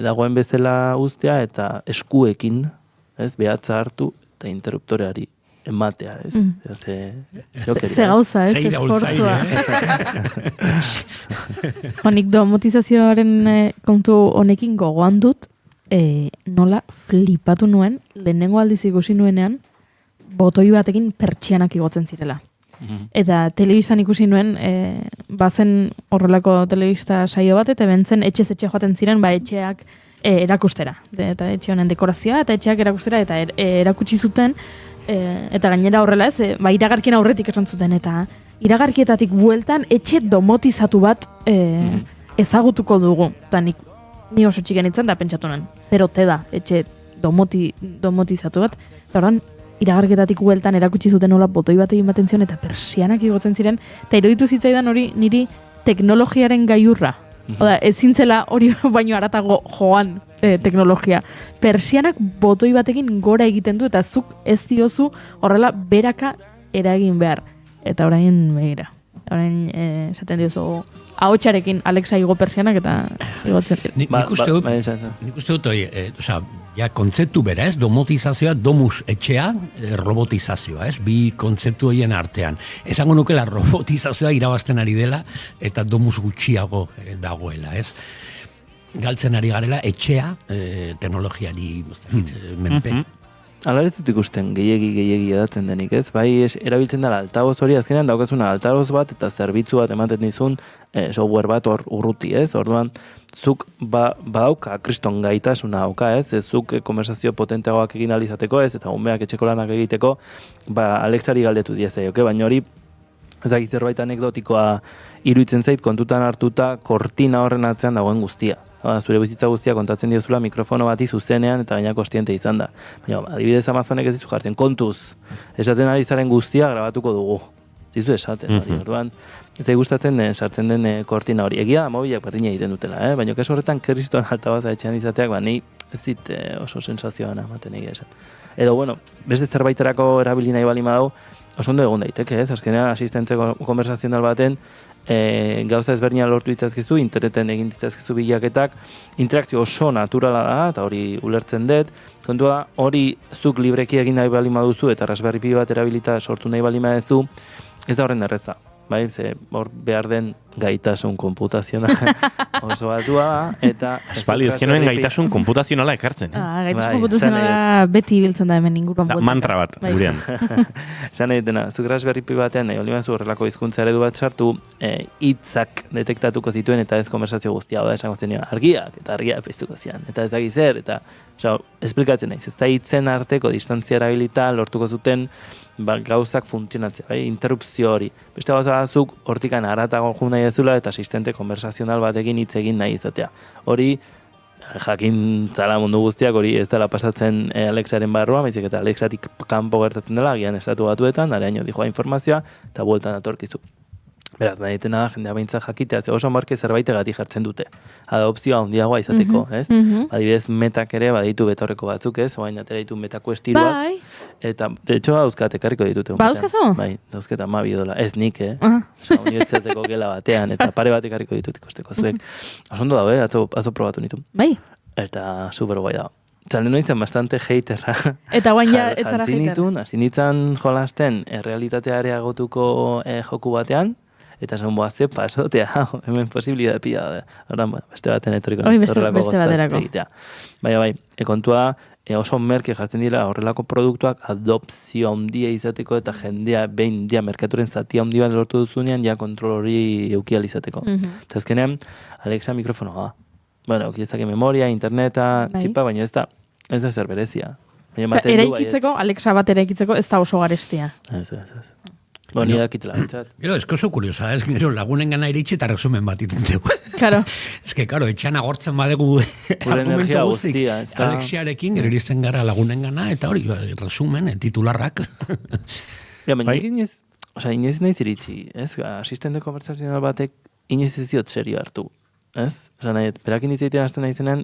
dagoen bezala guztia eta eskuekin, ez, behatza hartu eta interruptoreari ematea, ez? Ze gauza, ez? Esfortzua. Honik domotizazioaren kontu honekin gogoan dut, nola flipatu nuen, lehenengo aldiz ikusi nuenean, botoi batekin pertsianak igotzen zirela. Eta telebistan ikusi nuen, bazen horrelako telebista saio bat, eta bentzen etxez etxe joaten ziren, etxeak erakustera. Eta etxe honen dekorazioa, eta etxeak erakustera, eta erakutsi zuten, eta gainera horrela ez, iragarkien aurretik esan zuten, eta iragarkietatik bueltan etxe domotizatu bat ezagutuko dugu. Eta ni oso txiken itzen, da pentsatu nuen, zerote da etxe domotizatu bat, eta horren, iragarketatik bueltan erakutsi zuten nola botoi bat egin baten zion, eta persianak igotzen ziren, eta iruditu zitzaidan hori niri teknologiaren gaiurra. Oda, ez zintzela hori baino haratago joan teknologia. Persianak botoi batekin gora egiten du, eta zuk ez diozu horrela beraka eragin behar. Eta orain begira. Orain esaten diozu ahotsarekin Alexa igo persianak eta igotzen. Nik uste dut, ja, kontzeptu bera, ez? Domotizazioa, domus etxea, robotizazioa, ez? Bi kontzeptu horien artean. Esango nukela robotizazioa irabazten ari dela eta domus gutxiago dagoela, ez? Galtzen ari garela etxea, teknologiari menpe. Hala ez dut ikusten gehiegi edatzen denik, ez? Bai, erabiltzen dela altaboz hori, azkenean daukazuna altaboz bat eta zerbitzu bat ematen dizun software bat hor urruti, ez? Orduan, zuk badauka kriston gaitasuna dauka, ez? Zuk konversazio potenteagoak egin alizateko, ez? Eta umeak etxeko lanak egiteko, Alexari galdetu diezaioke, baina hori ez dakit zerbait anekdotikoa iruditzen zait kontutan hartuta kortina horren atzean dagoen guztia. Zure bizitza guztia kontatzen diozula mikrofono bati zuzenean eta gaina kostiente izan da. Baina, adibidez Amazonek ez dizu jartzen, kontuz, esaten ari zaren guztia grabatuko dugu. Zizu esaten, orduan, ez gustatzen sartzen den kortina hori. Egia da mobilak berdina egiten dutela, baina kasu horretan kriston altabaza etxean izateak, ni ez dit oso sensazioan ematen egia esan. Edo, bueno, beste zerbaiterako erabili nahi bali madau, oso ondo egon daiteke, ez? Azkenean asistentze konversazional baten gauza ezberdina lortu ditzazkizu, interneten egin ditzazkizu bilaketak, interakzio oso naturala da, eta hori ulertzen dut, kontua hori zuk libreki egin nahi bali maduzu, eta Raspberry Pi bat erabilita sortu nahi bali maduzu, ez da horren erreza. Bai, ze hor behar den gaitasun konputazionala oso batua da, eta... Espali, ezkenuen gaitasun konputazionala ekartzen. Gaitasun konputazionala beti biltzen da hemen inguruan. Mantra bat, gurean. Esan egitena, zuk Raspberry Pi batean, olimazu horrelako hizkuntza eredu bat sartu, hitzak detektatuko zituen, eta ez konversazio guztia, da esango zenio, argiak, eta argiak piztuko zian, eta ez dakiz zer, eta... esplikatzen naiz, ez da hitzen arteko distantzia erabilita lortuko zuten gauzak funtzionatzea, interrupzio hori. Beste gauza batzuk hortikan haratago jo nahi ezula eta asistente konversazional batekin hitz egin nahi izatea. Hori jakin zala mundu guztiak hori ez dela pasatzen Alexaren barruan, baizik eta Alexatik kanpo gertatzen dela, agian estatu batuetan, areaino dijoa informazioa eta bueltan atorkizu. Beraz, nahi da jendea behintzat jakitea, ze oso marke zerbaitegatik jartzen dute. Adopzioa handiagoa izateko, ez? Adibidez, metak ere baditu betaurreko batzuk, ez? Oain atera ditu metako estiloak. Eta, de hecho, dauzkat ekarriko ditute. Dauzkazu? Bai, dauzket 12 dola. Ez nik, unibertsitateko gela batean, eta pare bat ekarriko ditut ikusteko zuek. Osondo dago, atzo probatu nitu. Bai. Eta super guai da. Zaleno nintzen bastante haterra. Eta guain ja, ez zara hater. Hasi nintzen jolasten realitatea areagotuko joku batean, eta esan boazte pasotea, hemen posibilidad pila da. Horren, beste baten etoriko beste baterako. Bai, kontua oso merke jartzen dira horrelako produktuak adopzio handia izateko eta jendea behin merkaturen zati handi bat lortu duzunean ja kontrol hori eukial izateko. Eta azkenean, Alexa mikrofonoa. Bueno, eukizake memoria, interneta, txipa, baina ez da zer berezia. Eraikitzeko, Alexa bat eraikitzeko, ez da oso garestia. Ez. Boni dakitela bintzat. Gero, esko oso kuriosa, gero lagunen gana iritsi eta resumen bat itentu. Claro. Karo, etxan agortzen badegu argumento guztik. Alexiarekin, gero iritzen gara lagunen gana, eta hori, resumen, titularrak. Baina, inoiz nahiz iritsi, ez? Asistente konversazional batek inoiz ez diot serio hartu, ez? Berakin itzaiten hasten nahi zenen,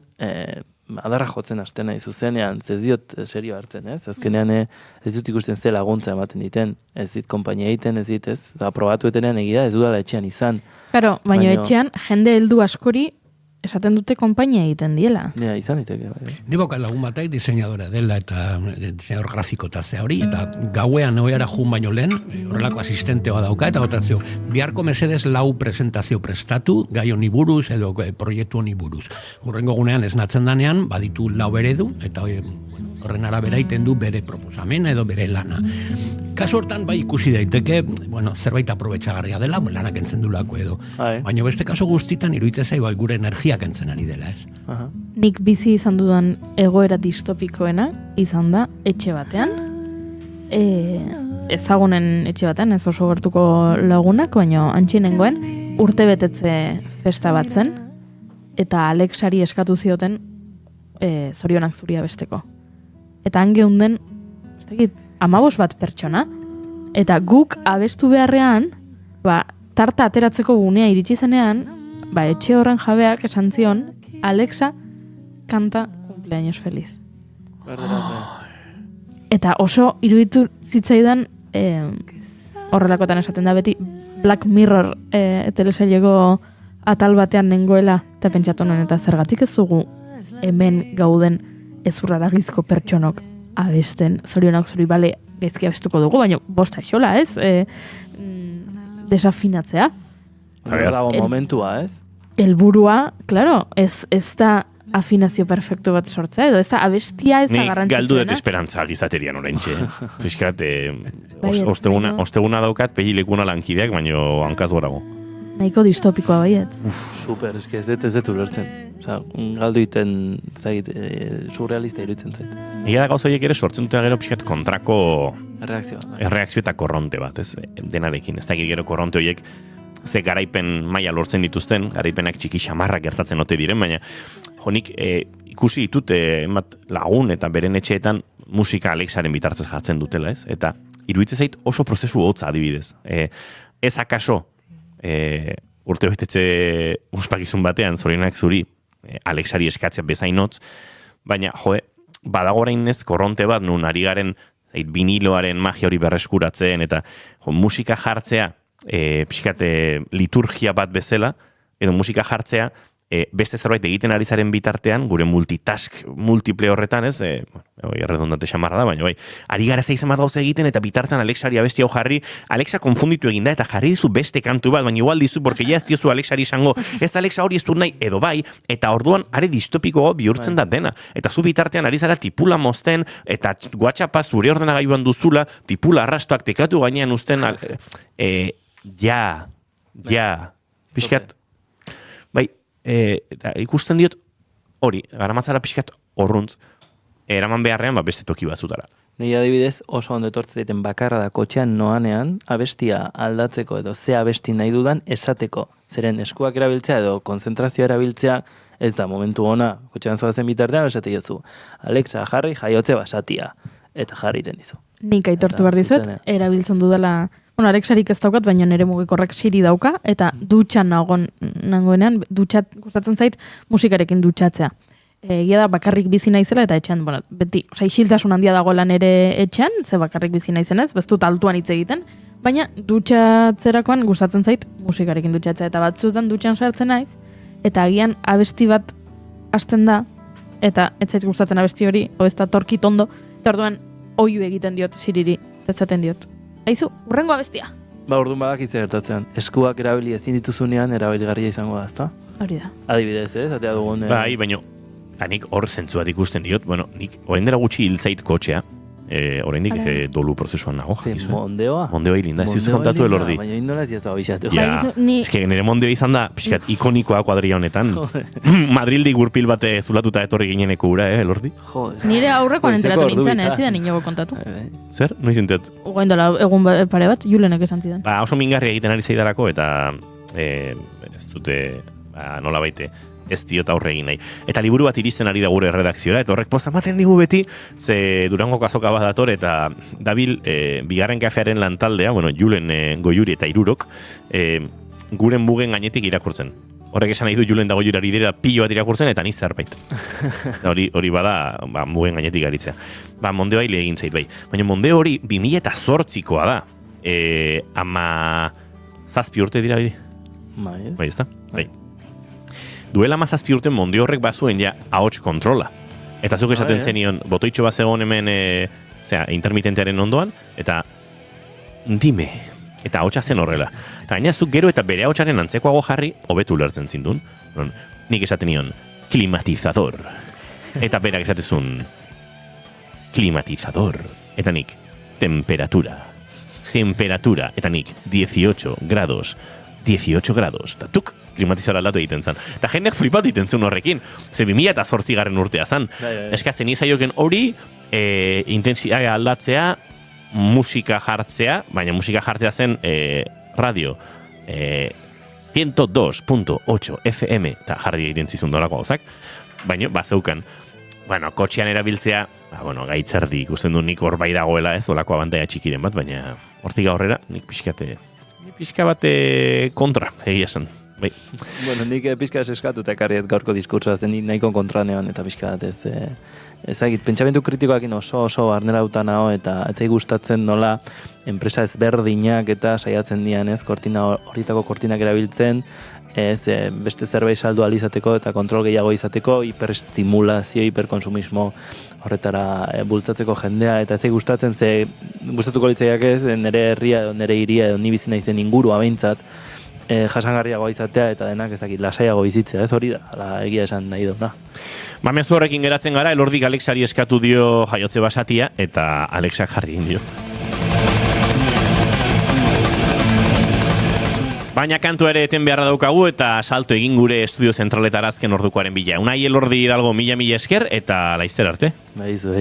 adarra jotzen hasten nahi zuzenean, ez diot serio hartzen, ez? Azkenean ez dut ikusten ze laguntza ematen diten, ez dit konpainia egiten, ez dit, ez? Aprobatu etenean egia, ez dudala etxean izan. Claro, baina etxean jende heldu askori esaten dute konpainia egiten diela. Ja, izan diteke. Ni boka lagun batek diseinadora dela eta diseinador grafiko eta ze hori, eta gauean oiara jun baino lehen, horrelako asistentea dauka, eta gotatzeo, biharko mesedes lau presentazio prestatu, gai honi buruz edo proiektu honi buruz. Hurrengo gunean esnatzen danean, baditu lau eredu, eta horren arabera iten du bere proposamen edo bere lana. Kasu hortan bai ikusi daiteke, zerbait aprobetxagarria dela, lanak entzen dulako edo. Baina beste kaso guztitan iruditzen zaigu gure energiak entzen ari dela, ez? Nik bizi izan dudan egoera distopikoena izan da etxe batean. Ezagunen etxe batean, ez oso gertuko lagunak, baina antxinengoen urte betetze festa bat zen, eta Alexari eskatu zioten zorionak zuria besteko. Eta han geunden, 15 bat pertsona, eta guk abestu beharrean, tarta ateratzeko gunea iritsi zenean, etxe horren jabeak esan zion, Alexa, kanta cumpleaños feliz. Eta oso iruditu zitzaidan, horrelakotan esaten da beti, Black Mirror telesaileko atal batean nengoela, eta pentsatu nuen, eta zergatik ez dugu hemen gauden ezurraragizko pertsonok abesten, zorionak zuri bale bezki abestuko dugu, baina bosta esola, ez? Desafinatzea. Dago momentua, ez? Elburua, claro, ez da afinazio perfektu bat sortzea, edo ez da abestia ez da garrantzituena. Nik galdu dut esperantza gizaterian oraintxe. Fiskat, osteguna daukat pegilekuna lankideak, baina hankaz gorago. Nahiko distopikoa baiet. Super, ez dut ulertzen. Galdu iten, surrealista iruditzen zait. Egia da gauzoiek ere sortzen dute gero pixkat kontrako erreakzio eta korronte bat, ez? Denarekin. Ez da gero korronte horiek ze garaipen maila lortzen dituzten, garaipenak txiki xamarrak gertatzen ote diren, baina honik ikusi ditut lagun eta beren etxeetan musika Alexaren bitartzez jartzen dutela, ez? Eta iruditzen zait oso prozesu hotza adibidez. Ez akaso urte betetze ospakizun batean zorionak zuri Alexari eskatzea bezainotz, baina badago orain ez korronte bat nun ari garen viniloaren magia hori berreskuratzen eta musika jartzea pixkate liturgia bat bezala, edo musika jartzea beste zerbait egiten ari zaren bitartean, gure multiple horretan, ez? Erredondante xamarra da, baina ari gara zeizan bat gauza egiten, eta bitartean Alexari abesti hau jarri, Alexa konfunditu eginda, eta jarri dizu beste kantu bat, baina igual dizu, porque ja ez diozu Alexari izango, ez Alexa hori ez du nahi, edo bai, eta orduan are distopiko bihurtzen da dena. Eta zu bitartean ari zara tipula mozten, eta WhatsAppa zure ordenagailuan duzula, tipula arrastoak tekatu gainean uzten, pixkat, ikusten diot hori, garamatzara pixkat horruntz, eraman beharrean beste toki batzutara. Nei adibidez oso ondo etortzen zaiten bakarra da kotxean noanean, abestia aldatzeko edo ze abesti nahi dudan esateko. Zeren eskuak erabiltzea edo konzentrazioa erabiltzea ez da momentu ona, kotxean zoazen bitartean esate jozu. Alexa jarri jaiotze basatia, eta jarri iten dizu. Nik aitortu behar dizuet, erabiltzen dudala. Alexarik ez daukat, baina nire mugikorrak Siri dauka, eta dutxan nagoenean, gustatzen zait musikarekin dutxatzea. Egia da bakarrik bizi naizela, eta etxean, beti, isiltasun handia dagoela nire etxean, ze bakarrik bizi naizenez, bestut altuan hitz egiten, baina dutxatzerakoan gustatzen zait musikarekin dutxatzea, eta batzutan dutxan sartzen naiz, eta agian abesti bat hasten da, eta ez zait gustatzen abesti hori, ez da torkitondo, eta orduan oiu egiten diot Siriri, etzaten diot. Aizu, urrengo abestia. Ba, orduan badakitze gertatzen. Eskuak erabili ezin dituzunean erabilgarria izango da, ezta? Hori da. Adibidez, atea dugun... Bai, baino, nik hor zentzu bat ikusten diot, bueno, nik orain dela gutxi hil zait kotxea, oraindik dolu prozesuan nago. Mondeoa? Mondeoa hilinda, ez dut kontatu elordi. Baina indola ez jazta abixatu. Ja, eske nire mondeoa izan da, pixkat, ikonikoa kuadria honetan. Madrildi gurpil bate zulatuta etorri gineneko ura, elordi? Nire aurrekoan enteratu nintzen, ez zidan inogo kontatu. Zer? Noiz enteat? Goain dela egun pare bat, Julenek esan zidan. Ba, oso mingarria egiten ari zaidarako, eta ez dute, nola baite, ez diot aurre egin nahi. Eta liburu bat iristen ari da gure redakziora, eta horrek poza ematen digu beti, ze Durangoko azoka bat dator, eta dabil bigarren kafearen lantaldea, bueno, Julen Goiuri eta Irurok, guren mugen gainetik irakurtzen. Horrek esan nahi du Julen da Goiurari dira pilo bat irakurtzen, eta ni zerbait. hori bada, mugen gainetik aritzea. Ba, mondeo haile egin zait, bai. Baina mondeo hori 2008koa da. Ama zazpi urte dira, bai, ez da? Bai. Duela mazazpi urten Mondeo horrek bazuen ja ahots kontrola. Eta zuk esaten zenion, botoitxo bat zegoen hemen intermitentearen ondoan, eta dime, eta ahotsa zen horrela. Eta gaina zuk gero eta bere ahotsaren antzekoago jarri, hobetu lertzen zindun. Nik esaten nion, klimatizador. Eta berak esatezun, klimatizador. Eta nik, temperatura. Eta nik, 18 grados. Eta tuk, klimatizador aldatu egiten zen. Eta jendeak flipat egiten zuen horrekin. Ze 2008 urtea zen. Eskazen izaioken hori, intensiaga aldatzea, musika jartzea, baina musika jartzea zen radio 102.8 FM, eta jarri egiten zizun dolako gauzak, baina bazeukan, bueno, kotxean erabiltzea, gaitzerdi ikusten du nik hor bai dagoela ez, olako abantaia txikiren bat, baina hortik aurrera, nik pixka bate kontra, egia esan. Bai. Bueno, nik pixka eskatu eta ekarriet gaurko diskurtsoa zen nahiko kontranean eta pixka bat ezagit, pentsamentu kritikoakin oso arnerauta nago eta etzai gustatzen nola enpresa ezberdinak eta saiatzen dian ez, horitako kortinak erabiltzen, beste zerbait saldu alizateko eta kontrol gehiago izateko, hiperestimulazio, hiperkonsumismo horretara bultzatzeko jendea, eta etzai gustatzen gustatuko litzaiak ez, nire herria, nire hiria, ni bizi naizen ingurua behintzat, jasangarriagoa izatea eta denak ez dakit lasaiago bizitzea, ez hori da, egia esan nahi duna. Ba, mezu horrekin geratzen gara, elordik Alexari eskatu dio jaiotze basatia, eta Alexak jarri egin dio. Baina kantu ere eten beharra daukagu eta salto egin gure estudio zentraletara azken ordukoaren bila. Unai Elordi hidalgo mila esker eta laizter arte. Baizu,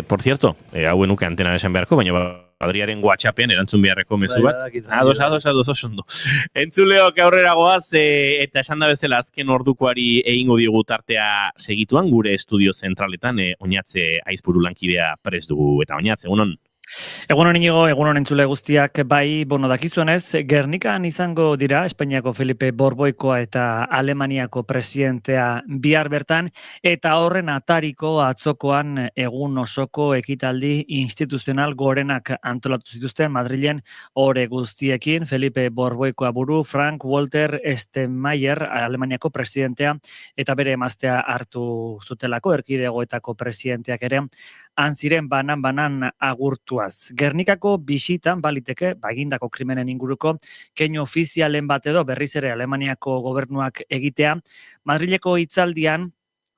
Por cierto, hauen nuke antenan esan beharko, baina Adriaren WhatsAppen erantzun beharreko mezu bat. Ados ondo. Entzuleok aurrera goaz, eta esan da bezala azken ordukoari egingo diogu tartea segituan, gure estudio zentraletan, Oñatze Aizpuru lankidea prest dugu, eta Oñatze, egunon? Egunon inigo, egunon entzule guztiak, bai, dakizuenez, Gernikan izango dira Espainiako Felipe Borboikoa eta Alemaniako presidentea bihar bertan, eta horren atariko atzokoan egun osoko ekitaldi instituzional gorenak antolatu zituzten Madrilen ore guztiekin. Felipe Borboikoa buru, Frank Walter Steinmeier, Alemaniako presidentea, eta bere emaztea hartu zutelako, erkidegoetako presidenteak ere, ziren banan agurtuaz. Gernikako bisitan baliteke, egindako krimenen inguruko, keinu ofizialen bat edo berriz ere Alemaniako gobernuak egitea, Madrileko hitzaldian,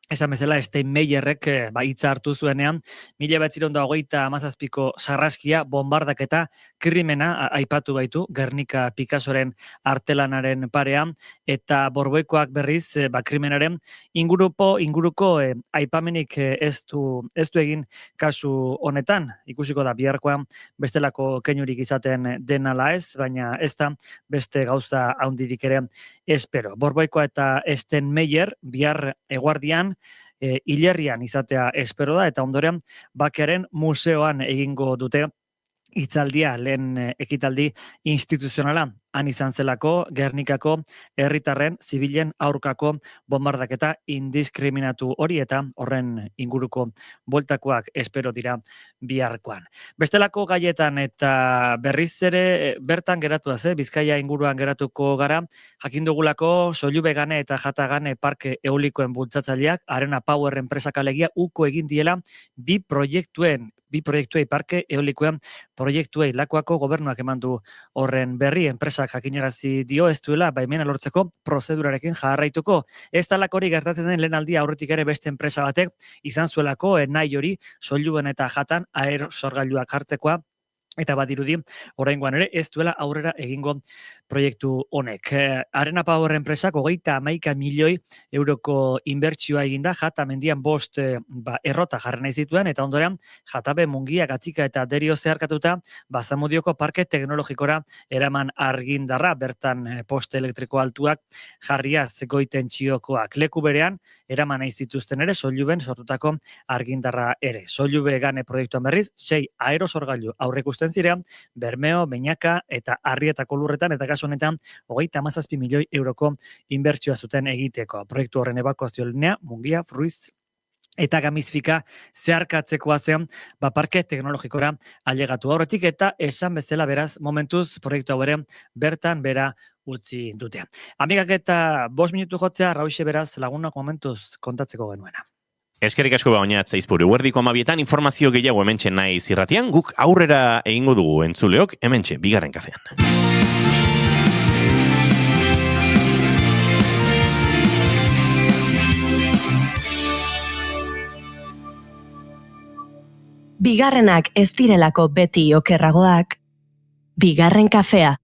esan bezala Steinmeierrek hitza hartu zuenean, 1927ko sarraskia, bombardaketa, krimena aipatu baitu, Gernika Picassoren artelanaren parean, eta Borboikoak berriz krimenaren inguruko aipamenik ez du egin kasu honetan, ikusiko da biharkoan bestelako keinurik izaten denala ez, baina ez da beste gauza handirik ere espero. Borboikoa eta Steinmeier bihar eguardian hilerrian izatea espero da, eta ondoren bakearen museoan egingo dute hitzaldia, lehen ekitaldi instituzionala, han izan zelako Gernikako herritarren zibilen aurkako bombardaketa indiskriminatu hori eta horren inguruko bueltakoak espero dira biharkoan. Bestelako gaietan eta berriz ere bertan geratuaz, Bizkaia inguruan geratuko gara, jakin dugulako Sollube Gane eta Jatagane parke eolikoen bultzatzaileak Arena Power enpresak alegia uko egin diela bi proiektuei parke eolikoen proiektuei Lakuako gobernuak eman du horren berri, enpresak jakinarazi dio ez duela baimena lortzeko prozedurarekin jarraituko. Ez talako hori gertatzen den lehen aldia aurretik ere beste enpresa batek izan zuelako nahi hori Solluben eta Jatan aerosorgailuak jartzekoa, eta badirudi oraingoan ere ez duela aurrera egingo proiektu honek. Arena Power enpresak 31 milioi euroko inbertsioa eginda, Jata mendian 5 errota jarri nahi zituen, eta ondoren Jatabe, Mungia, Gatzika eta Derio zeharkatuta Basamudioko parke teknologikora eraman argindarra, bertan poste elektriko altuak jarria zegoiten txiokoak. Leku berean eraman nahi zituzten ere Solluben sortutako argindarra ere. Sollube Gane proiektuan berriz 6 aerosorgailu aurreikusten zirean, Bermeo, Beñaka eta Arrietako lurretan, eta kasu honetan 37 milioi euroko inbertsioa zuten egiteko. Proiektu horren ebakuazio linea Mungia, Fruiz eta Gamizfika zeharkatzekoa zen parke teknologikora ailegatu aurretik, eta esan bezala beraz momentuz proiektu hau ere bertan bera utzi dute. Amigak eta 5 minutu jotzea, Rauxe beraz lagunak momentuz kontatzeko genuena. Eskerrik asko Oñat Zaizpuru. Eguerdiko 12etan informazio gehiago hementxe naiz irratian, guk aurrera egingo dugu entzuleok hementxe bigarren kafean. Bigarrenak ez direlako beti okerragoak, bigarren kafea.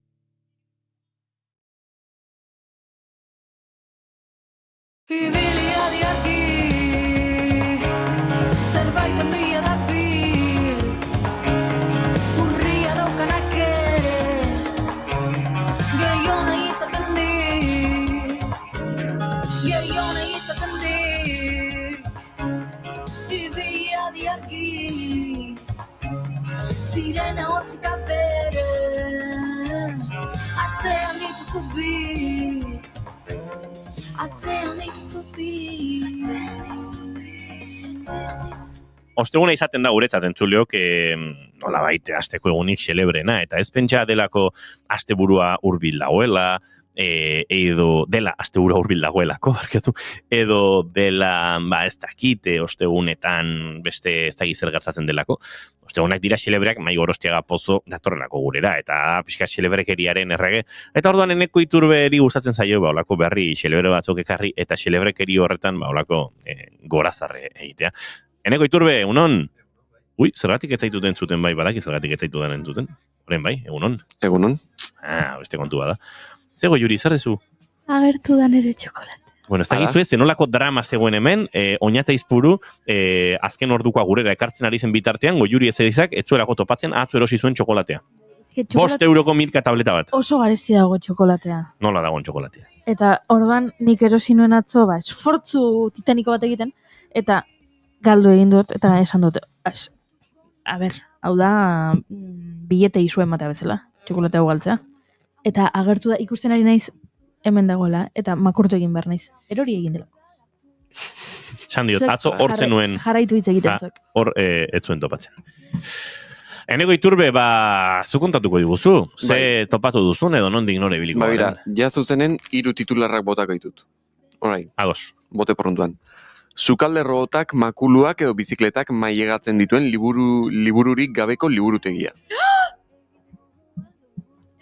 Sirena hortzika bere atzean dituzu bi Osteguna izaten da guretzat entzuleok, nola baite asteko egunik xelebrena, eta ez pentsa delako asteburua hurbil dagoela, edo dela asteburua hurbil dagoelako, edo dela, ez dakite, ostegunetan beste ez dakiz zer gertatzen delako. Ostegunak dira xelebreak Mai Gorostiaga Pozo datorrenako gurera, eta pixka xelebrekeriaren errege. Eta orduan Eneko Iturberi gustatzen zaio, olako berri xelebre batzuk ekarri, eta xelebrekeri horretan, olako gorazarre egitea. Eneko Iturbe, egunon? Ui, zergatik ez zaituten zuten bai, badaki zergatik ez zaituten entzuten? Horen bai, egunon? Egunon. Beste kontu bada. Zego, Juri, zer dezu? Agertu da nere txokolate. Bueno, ez dakizu ez, zenolako drama zegoen hemen, Oñat Zaizpuru, azken ordukoa gurera ekartzen ari zen bitartean, Juri ezedizak, ez zuelako topatzen, atzo erosi zuen txokolatea. 5 euroko milka tableta bat. Oso garesti dago txokolatea. Nola dagoen txokolatea? Eta orban nik erosi nuen atzo, esfortzu titaniko bat egiten, eta galdu egin dut, eta esan dut, a ber, hau da, bilete izuen matea bezala, txokolatea galtzea. Eta agertu da, ikusten ari naiz, hemen dagoela, eta makurtu egin behar naiz. Erori egin dela. Txan diot, atzo hortzen nuen. Jarraitu hitz egiten zuek. Hor, ez zuen topatzen. Eneko Iturbe, zu kontatuko diguzu. Ze topatu duzun edo nondik nore biliko. Bira, jazuzenen 3 titularrak botako ditut. Horai. Ados. Bote porruntuan. Sukalde robotak, makuluak edo bizikletak mailegatzen dituen libururik gabeko liburutegia.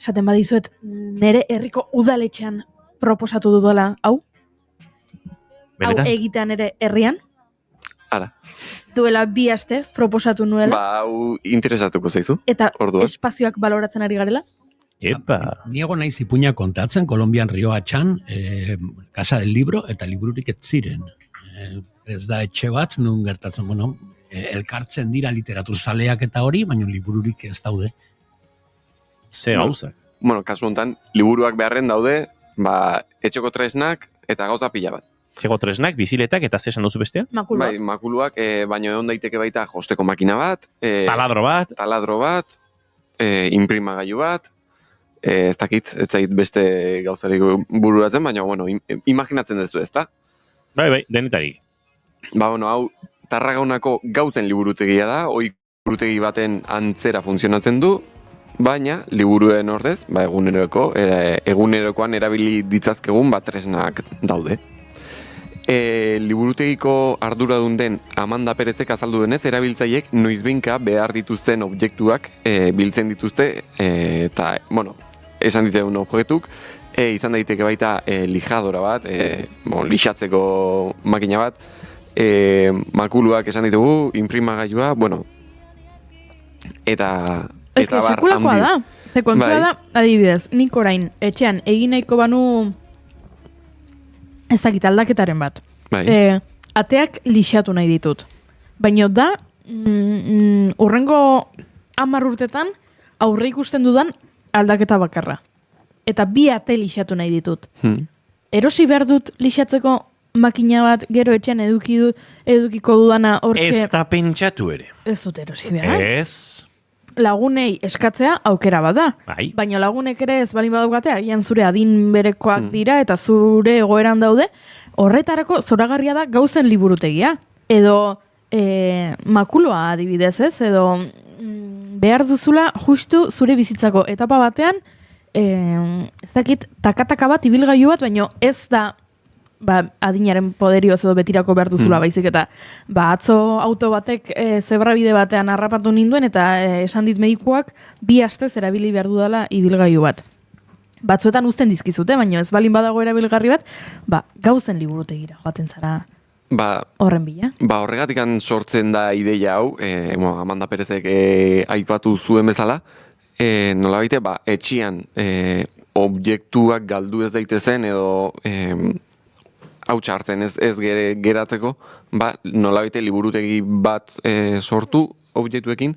Esaten badizuet, nere herriko udaletxean proposatu dudala, hau? Benetan? Hau egitean ere herrian? Ara. Duela 2 aste proposatu nuela. Hau interesatuko zaizu. Eta orduan. Espazioak baloratzen ari garela? Epa. Niego naiz ipuña kontatzen, Kolombian Rioa txan, Casa del Libro, eta libururik ez ziren. Ez da etxe bat, nun gertatzen, elkartzen dira literatur zaleak eta hori, baina libururik ez daude. Ze gauzak. Bueno, kasu honetan, liburuak beharren daude, etxeko tresnak eta gauza pila bat. Etxeko tresnak, biziletak eta zesan duzu bestea? Makuluak. Bai, makuluak, baina egon daiteke baita josteko makina bat. Taladro bat. Taladro bat. inprimagailu bat, ez dakit, ez zait beste gauzarik bururatzen, baina, bueno, imaginatzen duzu, ezta? Bai, denetarik. Ba, bueno, hau, Tarraganako Gauzen liburutegia da, hoi liburutegi baten antzera funtzionatzen du, baina liburuen ordez, ba, egunerokoan erabili ditzazkegun tresnak daude. Liburutegiko arduradun den Amanda Perezek azaldu denez, erabiltzaiek noizbeinka behar dituzten objektuak biltzen dituzte, eta, bueno, esan dituen objektuk, izan daiteke baita lijadora bat, lixatzeko makina bat, makuluak esan ditugu, inprimagailua, bueno, eta sekulakoa da. Ze kontua da, adibidez, nik orain, etxean, egin nahiko banu ez dakit aldaketaren bat. Ateak lixatu nahi ditut. Baina da, urrengo 10 urtetan aurre ikusten dudan aldaketa bakarra. Eta 2 ate lixatu nahi ditut. Erosi behar dut lixatzeko makina bat gero etxean edukiko dudana hortxe. Ez da pentsatu ere. Ez dut erosi behar. Ez. Lagunei eskatzea aukera bada. Baina lagunek ere ez balin badaukate, agian zure adin berekoak dira eta zure egoeran daude, horretarako zoragarria da Gauzen liburutegia. Edo makuloa adibidez ez, edo behar duzula justu zure bizitzako etapa batean, ez dakit takataka bat ibilgailu bat, baina ez da adinaren poderioz edo betirako behar duzula baizik eta atzo auto batek zebrabide batean harrapatu ninduen eta esan dit medikuak 2 astez erabili behar dudala ibilgailu bat. Batzuetan uzten dizkizute, baina ez balin badago erabilgarri bat, Gauzen liburutegira joaten zara horren bila. Horregatik sortzen da ideia hau, Amanda Perezek aipatu zuen bezala, nolabait etxian objektuak galdu ez daitezen edo hautsa hartzen ez geratzeko, nolabait liburutegi bat sortu objektuekin,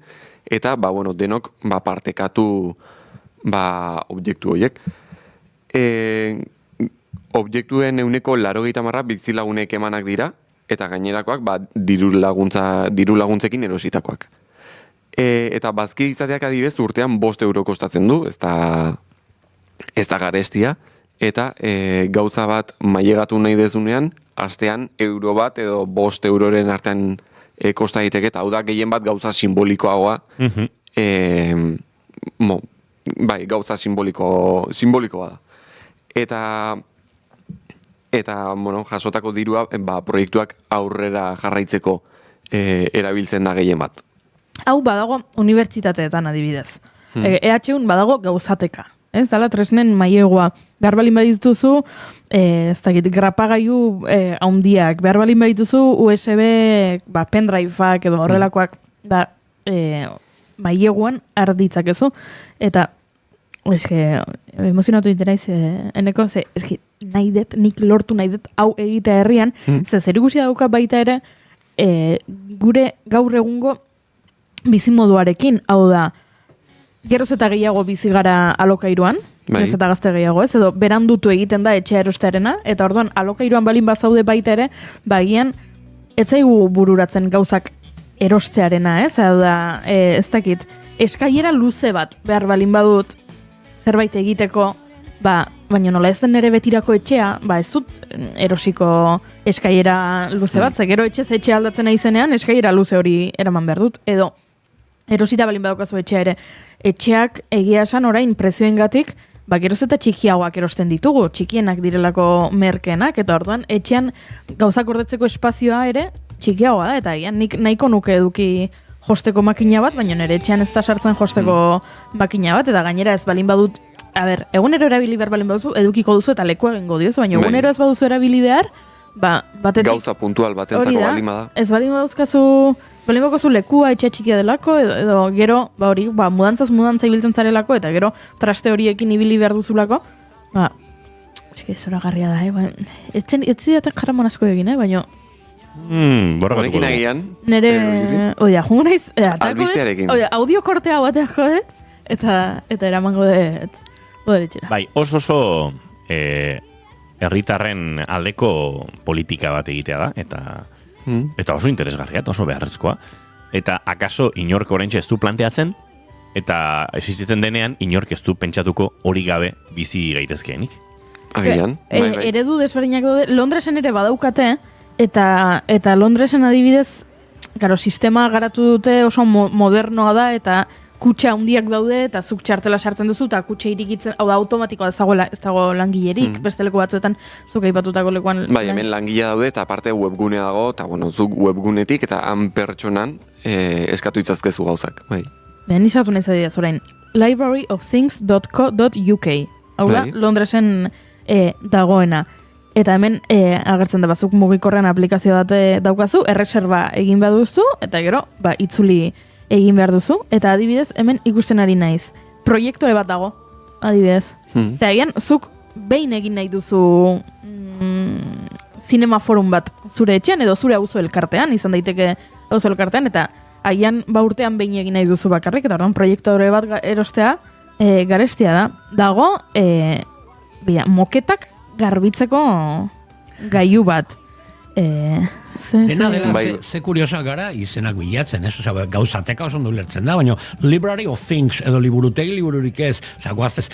eta denok partekatu objektu horiek. Objektuen euneko 80% bizilagunek emanak dira, eta gainerakoak diru laguntzekin erositakoak. Eta bazki izateak adibidez urtean 5 euro kostatzen du, ez da garestia, eta gauza bat mailegatu nahi dezunean, astean euro bat edo 5 euroren artean kosta egiteke, eta hau da gehien bat gauza simbolikoagoa, gauza simbolikoa da. Eta jasotako dirua proiektuak aurrera jarraitzeko erabiltzen da gehien bat. Hau badago unibertsitateetan adibidez. EHUn badago gauzateka. Ez dala tresnen mailegoa. Behar balin badituzu, ez dakit, grapagailu haundiak. Behar balin badituzu USB pendriveak edo horrelakoak maileguan arditzakezu. Eta emozionatu dintenaiz eneko, nahi dut, nik lortu nahi dut hau egitea herrian, zer ikusi dauka baita ere gure gaur egungo bizimoduarekin, hau da, geroz eta gehiago bizi gara alokairuan, geroz eta gazte gehiago ez, edo berandutu egiten da etxea erostearena, eta orduan alokairuan balin bazaude baita ere, bagian, ez zaigu bururatzen gauzak erostearena, ez, hau da, ez dakit, eskailera luze bat behar balin badut zerbait egiteko, baina nola ez den ere betirako etxea, ez dut erosiko eskailera luze bat, gero etxe aldatzen izenean, eskailera luze hori eraman behar dut, edo erosita balin badokazu etxea ere. Etxeak egia esan orain prezioengatik, geroz eta txikiagoak erosten ditugu, txikienak direlako merkenak, eta orduan etxean gauzak gordetzeko espazioa ere txikiagoa da, eta nik nahiko nuke eduki josteko makina bat, baina nire etxean ez da sartzen josteko makina bat, eta gainera ez balin badut, egunero erabili behar balin baduzu, edukiko duzu eta leku egingo diozu, baina egunero ez baduzu erabili behar, batetik... Gauza puntual batentzako balima da. Ez balin baduzkazu lekua etxe txikia delako, edo gero, mudantza ibiltzen zarelako, eta gero traste horiekin ibili behar duzulako, zoragarria da, ez zidaten jaramon asko egin, baina... Honekin agian. Nere, jungo naiz, albistearekin. Audio kortea bateak jodet, eta eramango dut etxera. Bai, oso herritarren aldeko politika bat egitea da, eta oso interesgarria, oso beharrezkoa. Eta akaso inorko oraintxe ez du planteatzen, eta existitzen denean, inork ez du pentsatuko hori gabe bizi gaitezkeenik. Agian, bai. Eredu desberdinak daude, Londresen ere badaukate, eta Londresen adibidez, claro, sistema garatu dute oso modernoa da, eta kutxa handiak daude, eta zuk txartela sartzen duzu, eta kutxa irikitzen, hau da, automatikoa ez dago langilerik, beste leku batzuetan, zuk aipatutako lekuan. Bai, hemen langilea daude, eta aparte webgunea dago, eta bueno, zuk webgunetik, eta han pertsonan eskatu itzazkezu gauzak, bai. Ni sartu nahi zadidaz orain, libraryofthings.co.uk, hau da, Londresen dagoena. Eta hemen agertzen da bazuk mugikorrean aplikazio bat daukazu, erreserba egin behar duzu, eta gero, itzuli egin behar duzu. Eta adibidez, hemen ikusten ari naiz. Proiektore bat dago, adibidez. Zeragian, zuk behin egin nahi duzu zinema forum bat zure etxean, edo zure auzo elkartean, izan daiteke auzo elkartean, eta haian urtean behin egin nahi duzu bakarrik, eta orduan proiektore bat erostea garestia da. Dago, moketak garbitzeko gailu bat. Dena dela, ze kuriosak gara izenak bilatzen, ez? Osa, gauzateka oso ondo ulertzen da, baina Library of Things, edo liburutegi libururik ez, osa, guaztez,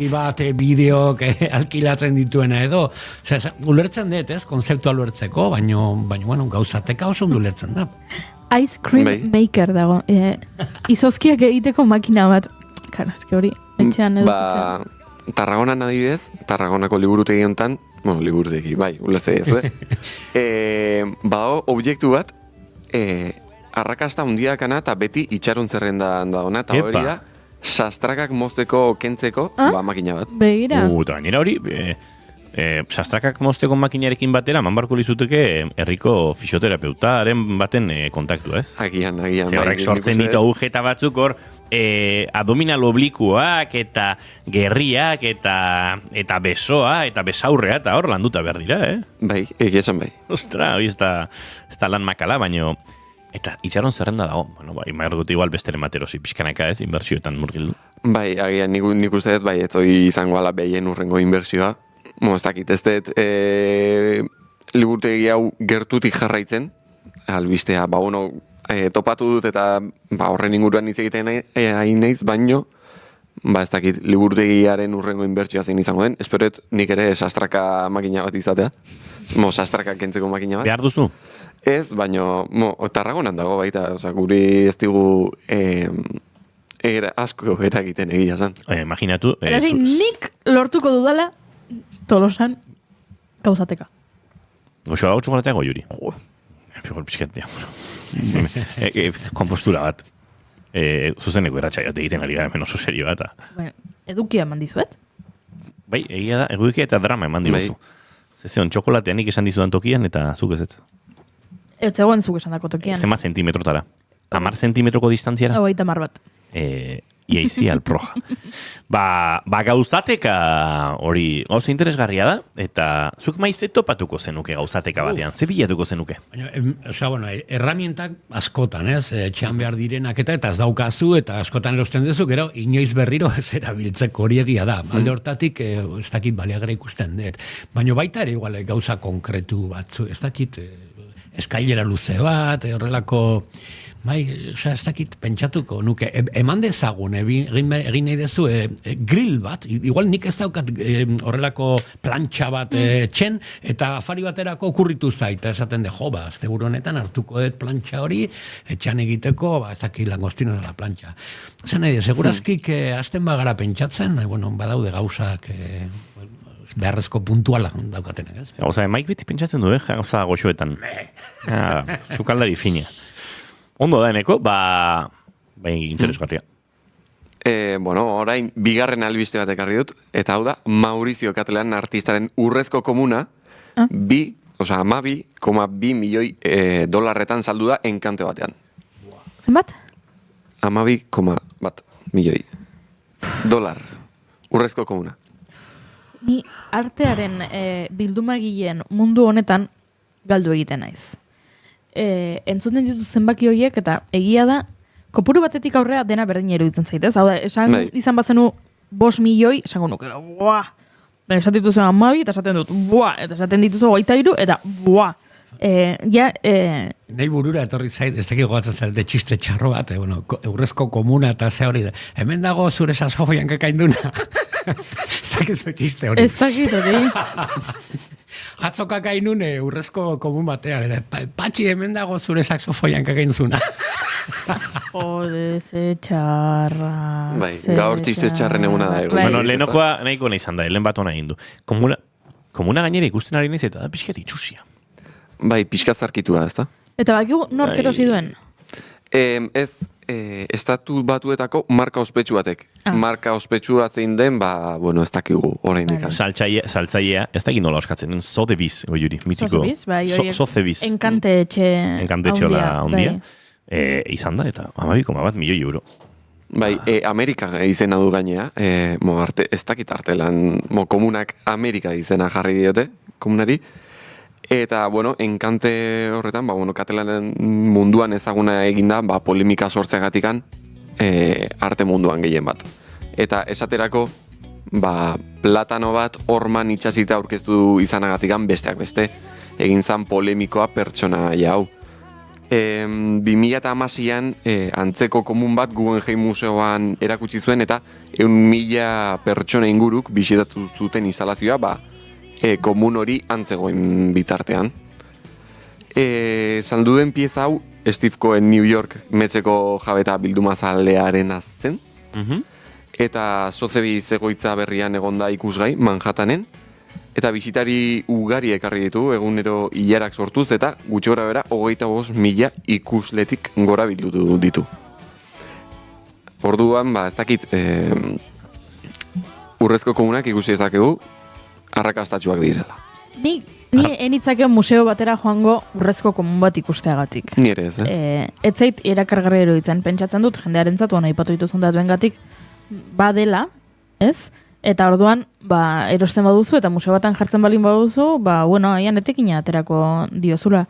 bat bideok alkilatzen dituena edo, osa, ulertzen dut, ez? Konzeptua ulertzeko, baina bueno, gauzateka oso ondo ulertzen da. Ice cream maker dago. Izozkiak egiteko makina bat. Karo, ezke hori, etxean edo. Tarragonan adibidez, Tarragonako liburutegi hontan, bueno, liburutegi, bai, ulertzea ez, badago objektu bat, arrakasta hundiakana eta beti itxaron zerrendan da ona, eta hori da, sastrakak mozteko kentzeko, makina bat. Begira. Eta gainera hori, sastrakak mozteko makinarekin batera, manbarko lizuteke herriko fisioterapeutaren baten kontaktu, ez? Agian. Horrek sortzen ditu agujeta batzuk hor, abdominal oblikuak, eta gerriak, eta besoa, eta besaurrea, eta hor landuta behar dira, Bai, egia esan bai. Ostra, hori ez da lan makala, baino, eta itxaron zerrenda dago, bueno, bai, maierdutu igual besteren materosi pixkanaka ez, inbertsioetan murgildu. Bai, agian, nik uste dut, bai, ez hori izango ala behien urrengo inbertsioa. Ez dakit, ez dut liburutegi hau gertutik jarraitzen, albistea, topatu dut eta horren inguruan hitz egiten hain naiz, baino, ez dakit, liburutegiaren urrengo inbertsioa zein izango den, esperet nik ere sastraka makina bat izatea, sastraka kentzeko makina bat. Behar duzu? Ez, baino, Tarragonan dago baita, guri ez digu asko eragiten egia zan. Imaginatu. Nik lortuko dudala, Tolosan, gauzateka. Goxoa hau txokolatea goiuri. Figol pixketea. Kompostura bat. Zuzeneko erratxa egiten ari gara hemen oso serio bat. Edukia eman dizuet? Bai, egia da, edukia eta drama eman dizuet. Zezion, txokolateanik esan dizudan tokian eta zuk ez ez. Ez zegoen zuk esan dako tokian. Zema zentimetrotara. 10 zentimetroko distantziara? 50 bat. Iaizi alproja. Gauzateka hori oso interesgarria da, eta zuk maiz topatuko zenuke gauzateka batean, ze bilatuko zenuke? Erramientak askotan, ez? Etxean behar direnak eta ez daukazu, eta askotan erosten duzu, gero inoiz berriro ez erabiltzeko hori egia da. Alde hortatik, ez dakit baliagra ikusten dut. Baina baita ere igual gauza konkretu batzu, ez dakit eskailera luze bat, horrelako... Bai, ez dakit pentsatuko nuke, eman dezagun, egin nahi dezu grill bat, igual nik ez daukat horrelako plantxa bat txen, eta afari baterako okurritu zait, esaten de, azteburu honetan hartuko dut plantxa hori, etxan egiteko, ez dakit langostino da plantxa. Zer nahi de, segurazkik azten bagara pentsatzen, badaude gauzak beharrezko puntuala daukatenak, ez? Oza, maik beti pentsatzen du, gauza goxoetan. Zukaldari fina. Ondo da eneko, interesgarria. Orain, bigarren albiste bat ekarri dut, eta hau da, Maurizio Cattelan artistaren urrezko komuna, 12,2 milioi dolarretan saldu da enkante batean. Zenbat? 12,1 milioi dolar, urrezko komuna. Ni artearen bildumagileen mundu honetan galdu egiten naiz. Entzuten ditu zenbaki horiek eta egia da, kopuru batetik aurrea dena berdin iruditzen zaitez. Hau da, esan izan bazenu 5 milioi, esango nuke, buah! Esaten dituzu 12 eta esaten dut, buah! Eta esaten dituzu 23 eta buah! Nei burura etorri zait, ez dakik gogatzen zarete txiste txarro bat, bueno, urrezko komuna eta ze hori da. Hemen dago zure saxofoian kakainduna. Ez dakizu txiste hori. Ez dakit hori. Atzo kakainun urrezko komun batean. Patxi, hemen dago zure saxofoian kakainzuna. Jode, ze txarra. Bai, gaur txiste txarren eguna da. Bueno, lehenokoa nahiko nahi izan da, lehen bat hona egin du. Komuna gainera ikusten ari naiz eta da pixkat itxusia. Bai, pixka zarkitua, ez da? Eta bakigu nork erosi duen? Ez, estatu batuetako marka ospetsu batek. Marka ospetsua zein den, bueno, ez dakigu oraindik. Saltzailea, ez dakit nola oskatzen den, Sotheby's, goiuri, mitiko. Sotheby's. Enkante etxe hondia. Izan da, eta 12,1 milioi euro. Bai, Amerika izena du gainea, ez dakit artelan, komunak Amerika izena jarri diote, komunari. Eta, bueno, enkante horretan, bueno, katalanen munduan ezaguna eginda, polemika sortzeagatikan arte munduan gehien bat. Eta esaterako, platano bat orman itxasita aurkeztu izanagatikan besteak beste, egin zan polemikoa pertsona hau. 2016an antzeko komun bat Guggenheim Museoan erakutsi zuen eta 1.000 pertsona inguruk bisitatu zuten instalazioa, komun hori antzegoen bitartean. Salduden pieza hau Steve Cohen New York metzeko jabeta bildumazalearen azten. Eta Sotheby's egoitza berrian egonda ikusgai Manhattanen. Eta bisitari ugari ekarri ditu egunero ilarak sortuz eta gutxi gora bera 25.000 ikusletik gora bildutu ditu. Orduan, ez dakit, urrezko komunak ikusi ezakegu, arrakastatxuak direla. Ni enitzake museo batera joango urrezko komun bat ikusteagatik. Ni ere ez, Ez zait erakargarri eruditzen, pentsatzen dut, jendearen zatu, aipatu dituzun datuengatik, badela, ez? Eta orduan, erosten baduzu, eta museo batan jartzen balin baduzu, bueno, aian etekina aterako diozula.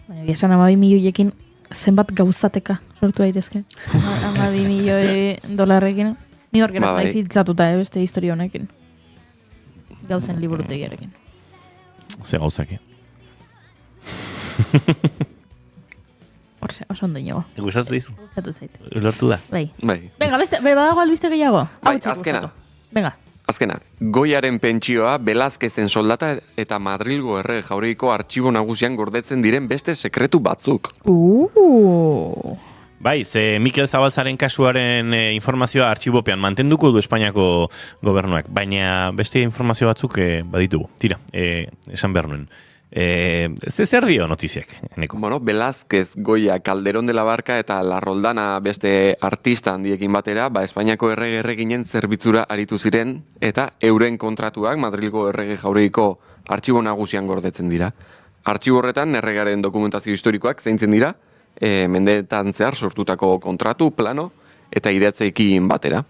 Baina, esan 12 milioiekin zenbat gauzateka sortu daitezke. 12 milioi dolarrekin. Ni horkera naiz hiltzatuta, beste historia honekin. Gauzen liburutegiarekin. Ze gauzake. Horse, oso ondo inoa. Gustatu dizu? Gustatu zait. Lortu da? Bai. Venga, badago albiste gehiago? Azkena. Venga. Azkena, Goiaren pentsioa, Velázquezen soldata eta Madrilgo errege jauregiko artxibo nagusian gordetzen diren beste sekretu batzuk. Bai, ze Mikel Zabalzaren kasuaren informazioa artxibopean mantenduko du Espainiako gobernuak, baina beste informazio batzuk baditugu. Tira, esan behar nuen. Zer dio notiziak, Eneko? Bueno, Velázquez, Goya, Calderón de la Barca eta La Roldana beste artista handiekin batera, Espainiako erreginen zerbitzura aritu ziren, eta euren kontratuak Madrilgo errege jauregiko artxibo nagusian gordetzen dira. Artxibo horretan erregaren dokumentazio historikoak zeintzen dira, mendeetan zehar sortutako kontratu, plano eta idatzeekin batera.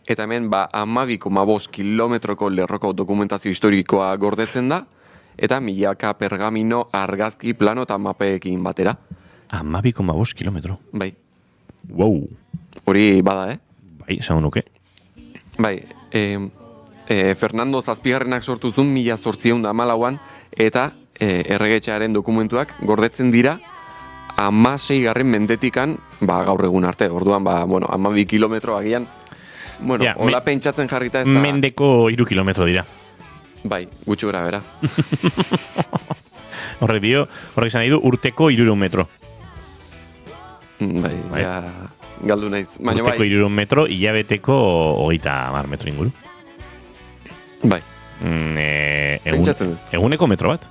Eta hemen 12,5 kilometroko lerroko dokumentazio historikoa gordetzen da, eta milaka pergamino, argazki, plano eta mapeekin batera. 12,5 kilometro. Bai. Wow. Hori bada, Bai, esan nuke. Bai, Fernando Zazpigarrenak sortu zuen 1814an, eta erregetxearen dokumentuak gordetzen dira 16. mendetikan, gaur egun arte, orduan, 12 kilometro agian, hola pentsatzen jarrita ez da... Mendeko 3 kilometro dira. Bai, gutxi gora bera. Horrek esan nahi du urteko 300 metro. Bai, galdu naiz. Urteko 300 metro, hilabeteko 30 metro inguru. Bai. Eguneko metro bat.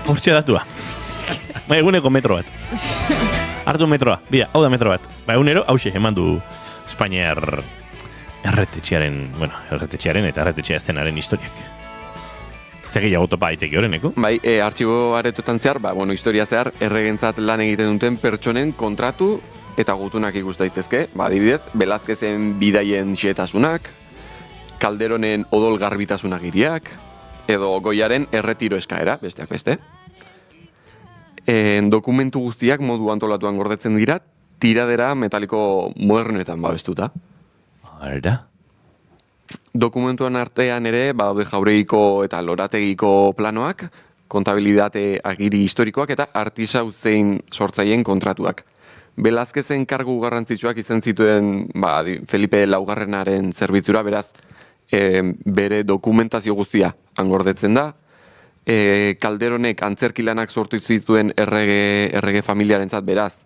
Hortxe datua. Eguneko metro bat. Hartu metroa, bida, hau da metro bat. Egunero, hause, eman du Espainiar erretetxearen eta erretetxea estenaren historiak. Zegehiago topa aiteki horreneko? Bai, artxibo aretotan zehar, historia zehar, erregentzat lan egiten duten pertsonen kontratu eta gutunak ikus daitezke. Adibidez, Velázquezen bidaien xietasunak, Calderonen odol garbitasunak iriak, edo Goiaren erretiro eskaera, besteak beste. Dokumentu guztiak modu antolatuan gordetzen dira, tiradera metaliko modernoetan babestuta. Ara? Dokumentuan artean ere, badaude jauregiko eta lorategiko planoak, kontabilitate agiri historikoak eta artisau zein sortzaileen kontratuak. Velázquezen kargu garrantzitsuak izan zituen Felipe Laugarrenaren zerbitzura, beraz, bere dokumentazio guztia angordetzen da. Calderonek antzerkilanak sortu zituen errege familiarentzat, beraz,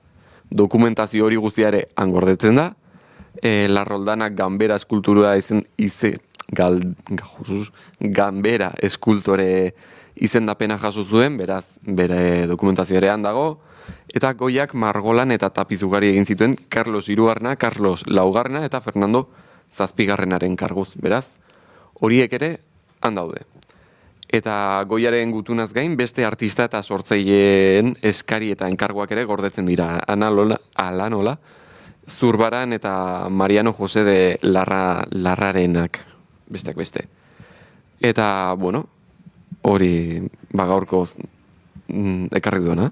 dokumentazio hori guztia ere angordetzen da. La Roldanak ganbera eskultura ganbera eskultore izendapena jaso zuen, beraz, bere dokumentazio ere handago. Eta Goiak margolan eta tapiz ugari egin zituen Carlos Hirugarrena, Carlos Laugarrena eta Fernando Zazpigarrenaren karguz, beraz, horiek ere handaude. Eta Goiaren gutunaz gain, beste artista eta sortzaileen eskari eta enkarguak ere gordetzen dira. Alanola, Zurbaran eta Mariano José de Larrarenak, besteak beste. Eta, bueno, hori gaurko ekarri duena.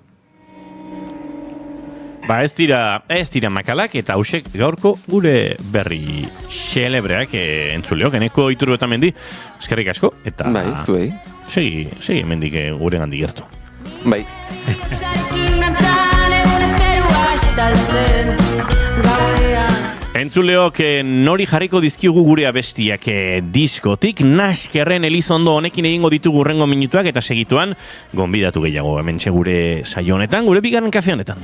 Ez dira makalak eta hausek gaurko gure berri xelebreak entzuleok, eneko Ituru eta Mendi, eskerrik asko, eta zuei. Segi mendik gure gandik gertu. Bai. Entzuleok nori jarriko dizkigu gure abestiak diskotik, Naskerren Elizondo honekin egingo ditugu hurrengo minutuak eta segituan gonbidatu gehiago hemen gure saio honetan, gure bigarren kafe honetan.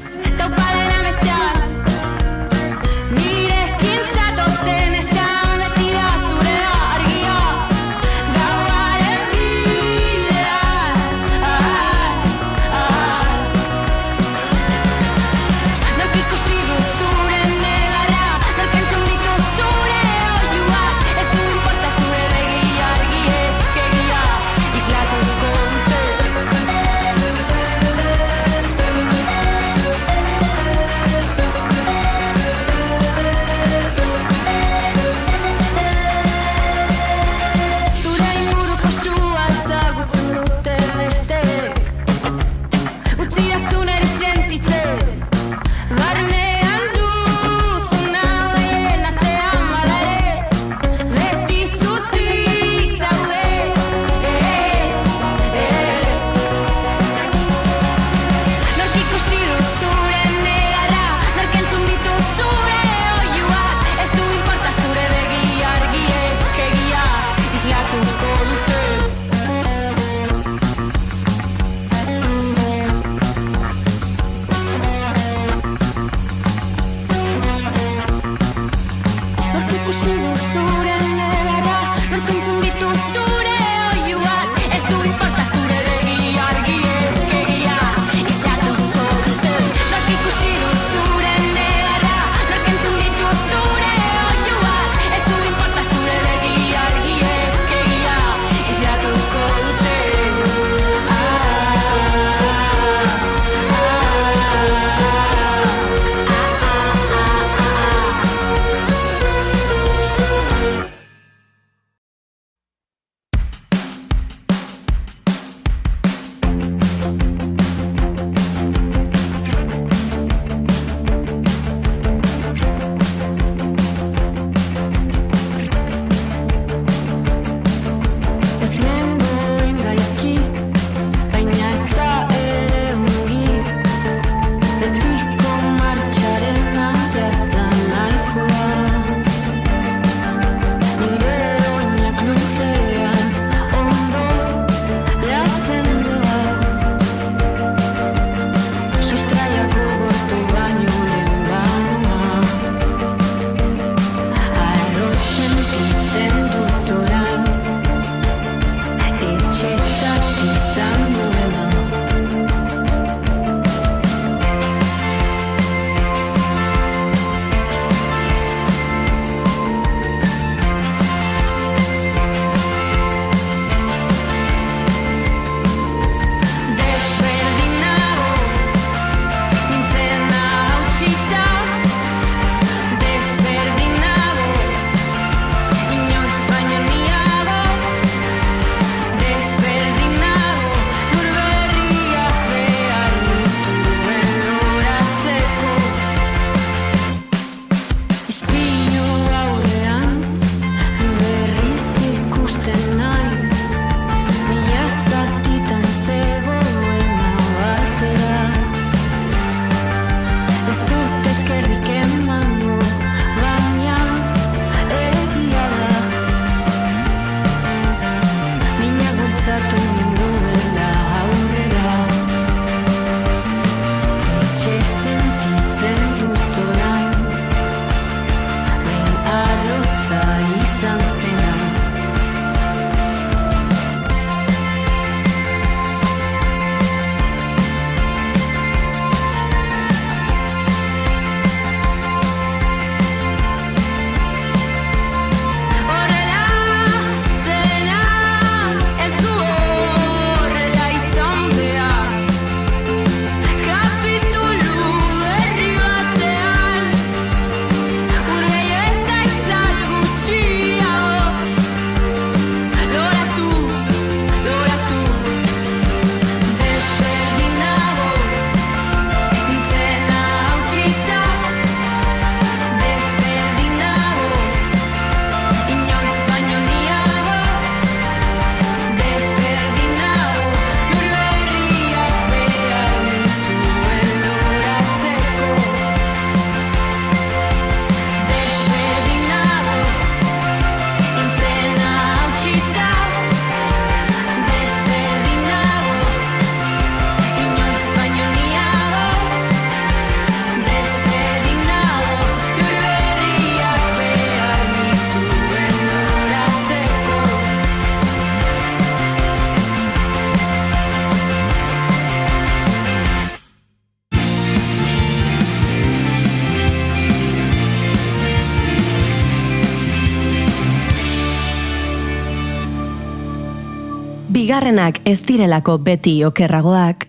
Bigarrenak ez direlako beti okerragoak.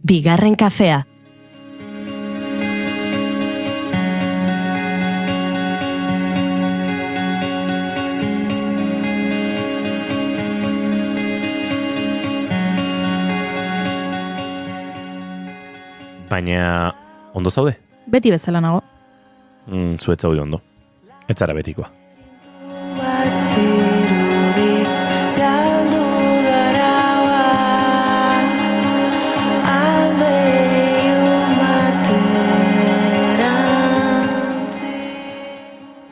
Bigarren kafea. Baina, ondo zaude? Beti bezala nago. Zuet zaude ondo. Ez zara betikoa.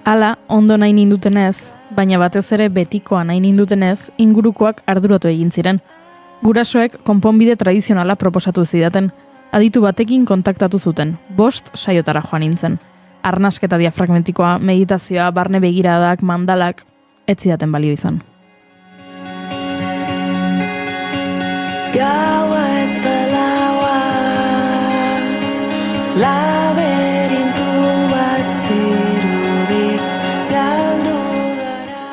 Hala, ondo nahi nindutenez, baina batez ere betikoa nahi nindutenez, ingurukoak arduratu egin ziren. Gurasoek konponbide tradizionala proposatu zidaten. Aditu batekin kontaktatu zuten, 5 saiotara joan nintzen. Arnasketa diafragmentikoa, meditazioa, barne begiradak, mandalak, ez zidaten balio izan. Gaua ez da laua, laberintu bat irudi, galdu dara.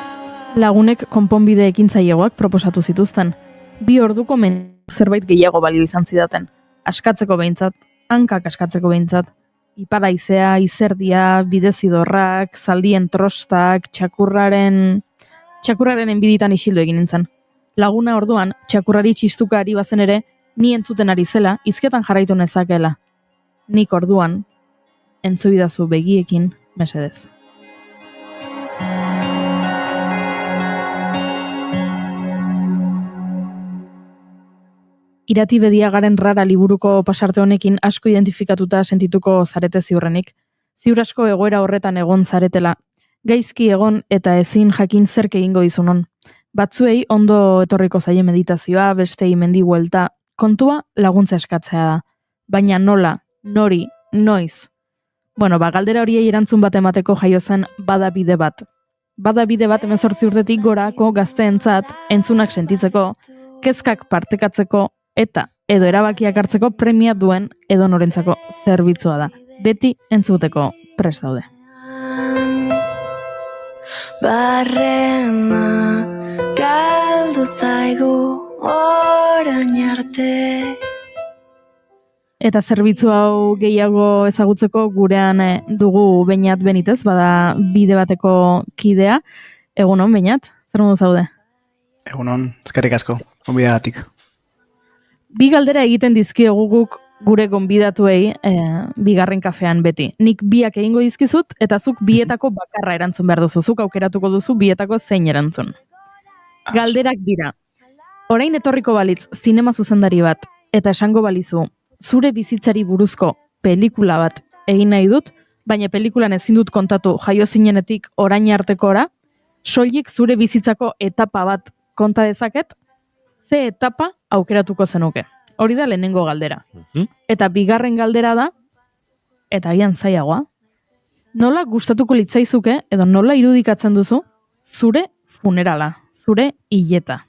Lagunek konponbide ekintzailegoak proposatu zituzten. 2 orduko zerbait gehiago balio izan zidaten. Askatzeko behintzat, hankak askatzeko behintzat. Iparaizea, izerdia, bidezidorrak, zaldien trostak, txakurraren enbiditan isildu egin nintzen. Laguna orduan, txakurrari txistuka ari bazen ere, ni entzuten ari zela, hizketan jarraitu nezakeela. Nik orduan, entzuidazu begiekin, mesedez. Irati Bediagaren Rara liburuko pasarte honekin asko identifikatuta sentituko zarete ziurrenik. Ziur asko egoera horretan egon zaretela. Gaizki egon eta ezin jakin zerk egingo dizunon. Batzuei ondo etorriko zaie meditazioa, bestei mendi buelta. Kontua laguntza eskatzea da. Baina nola, nori, noiz. Galdera horiei erantzun bat emateko jaio zen bada bide bat. Bada bide bat 18 urtetik gorako gazteentzat entzunak sentitzeko, kezkak partekatzeko, eta edo erabakiak hartzeko premia duen edo norentzako zerbitzua da. Beti entzuteko prest daude. Barrena galdu zaigu orain arte. Eta zerbitzu hau gehiago ezagutzeko gurean dugu Beñat Benitez, bada bide bateko kidea. Egunon, Beñat, zer modu zaude? Egunon, eskerrik asko, gonbidagatik. 2 galdera egiten dizkiegu guk gure gonbidatuei bigarren kafean beti. Nik 2 egingo dizkizut eta zuk bietako bakarra erantzun behar duzu. Zuk aukeratuko duzu bietako zein erantzun. Galderak dira. Orain etorriko balitz zinema zuzendari bat eta esango balizu zure bizitzari buruzko pelikula bat egin nahi dut, baina pelikulan ezin dut kontatu jaio zinenetik orain artekora, soilik zure bizitzako etapa bat konta dezaket, ze etapa aukeratuko zenuke. Hori da lehenengo galdera. Eta bigarren galdera da, eta agian zailagoa, nola gustatuko litzaizuke, edo nola irudikatzen duzu, zure funerala, zure hileta.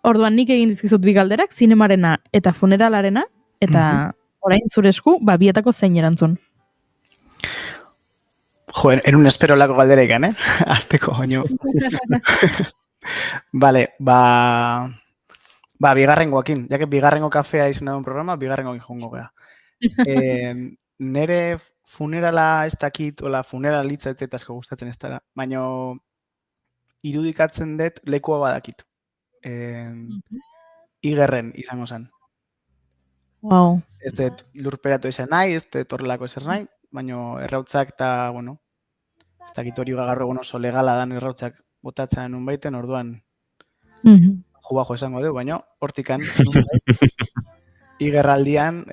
Orduan nik egin dizkizut 2 galderak, zinemarena eta funeralarena, eta orain zure esku, bietako zein erantzun. Jo, en un espero lako galdera ikan, Azteko, baino. Vale, bigarrengoakin. Jake bigarrengo kafea izan dagoen programa, bigarrengoakin jongo gara. Nere funerala ez dakit, ola funeral hitza ez asko gustatzen ez dara, baina irudikatzen dut lekua badakit. Igerren izango zen. Wow. Ez dut lurperatu izan nahi, ez dut horrelako ezer nahi, baina errautzak eta, ez dakit hori gaur egun oso legala dan errautzak botatzen nun baiten, orduan jubajo esango dugu, baina hortikan igerraldian,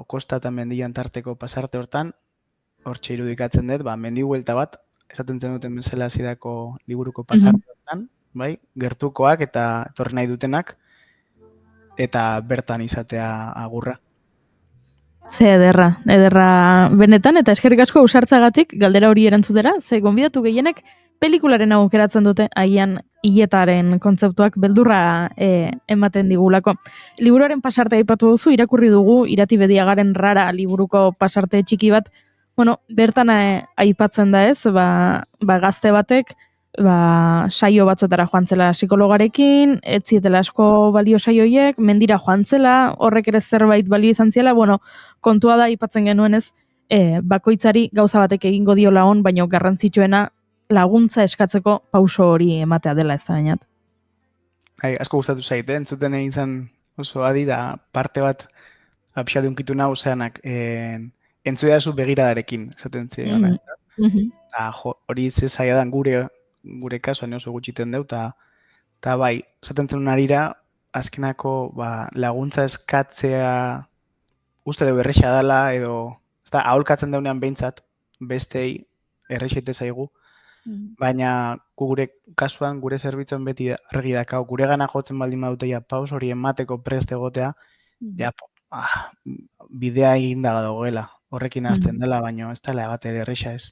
Kosta eta mendian tarteko pasarte hortan, hortxe irudikatzen dut, mendi buelta bat, esaten zen duten bezala zidako liburuko pasarte hortan, bai, gertukoak eta etorri nahi dutenak, eta bertan izatea agurra. Ze ederra benetan, eta eskerrik asko ausartzagatik galdera hori erantzutera, ze gonbidatu gehienek pelikularen aukeratzen dute, haian hiletaren kontzeptuak beldurra ematen digulako. Liburuaren pasarte aipatu duzu, irakurri dugu Irati Bediagaren Rara liburuko pasarte txiki bat, bertan aipatzen da ez, gazte batek saio batzuetara joan zela psikologarekin, ez zietela asko balio saioiek, mendira joan zela, horrek ere zerbait balio izan ziela, bueno, kontua da aipatzen genuenez, bakoitzari gauza batek egingo diola on, baino garrantzitsuena laguntza eskatzeko pauso hori ematea dela ez da bainat. Asko gustatu zait, entzuten egin zen oso adi da parte bat apxa deunkitu nahu zeanak entzuedazu begiradarekin, esaten ziren, ez da? Eta hori ze zaila dan gure kasuan oso gutxiten deu, eta bai, esaten zen arira, azkenako laguntza eskatzea uste dugu erresa dela, edo, ez da, aholkatzen daunean behintzat, bestei errexete zaigu, baina gure kasuan, gure zerbitzuan beti argi dakau, gure gana jotzen baldin badutea paus hori emateko prest egotea, bidea egin dagoela, horrekin hasten dela, baina ez dela bat ere erresa ez.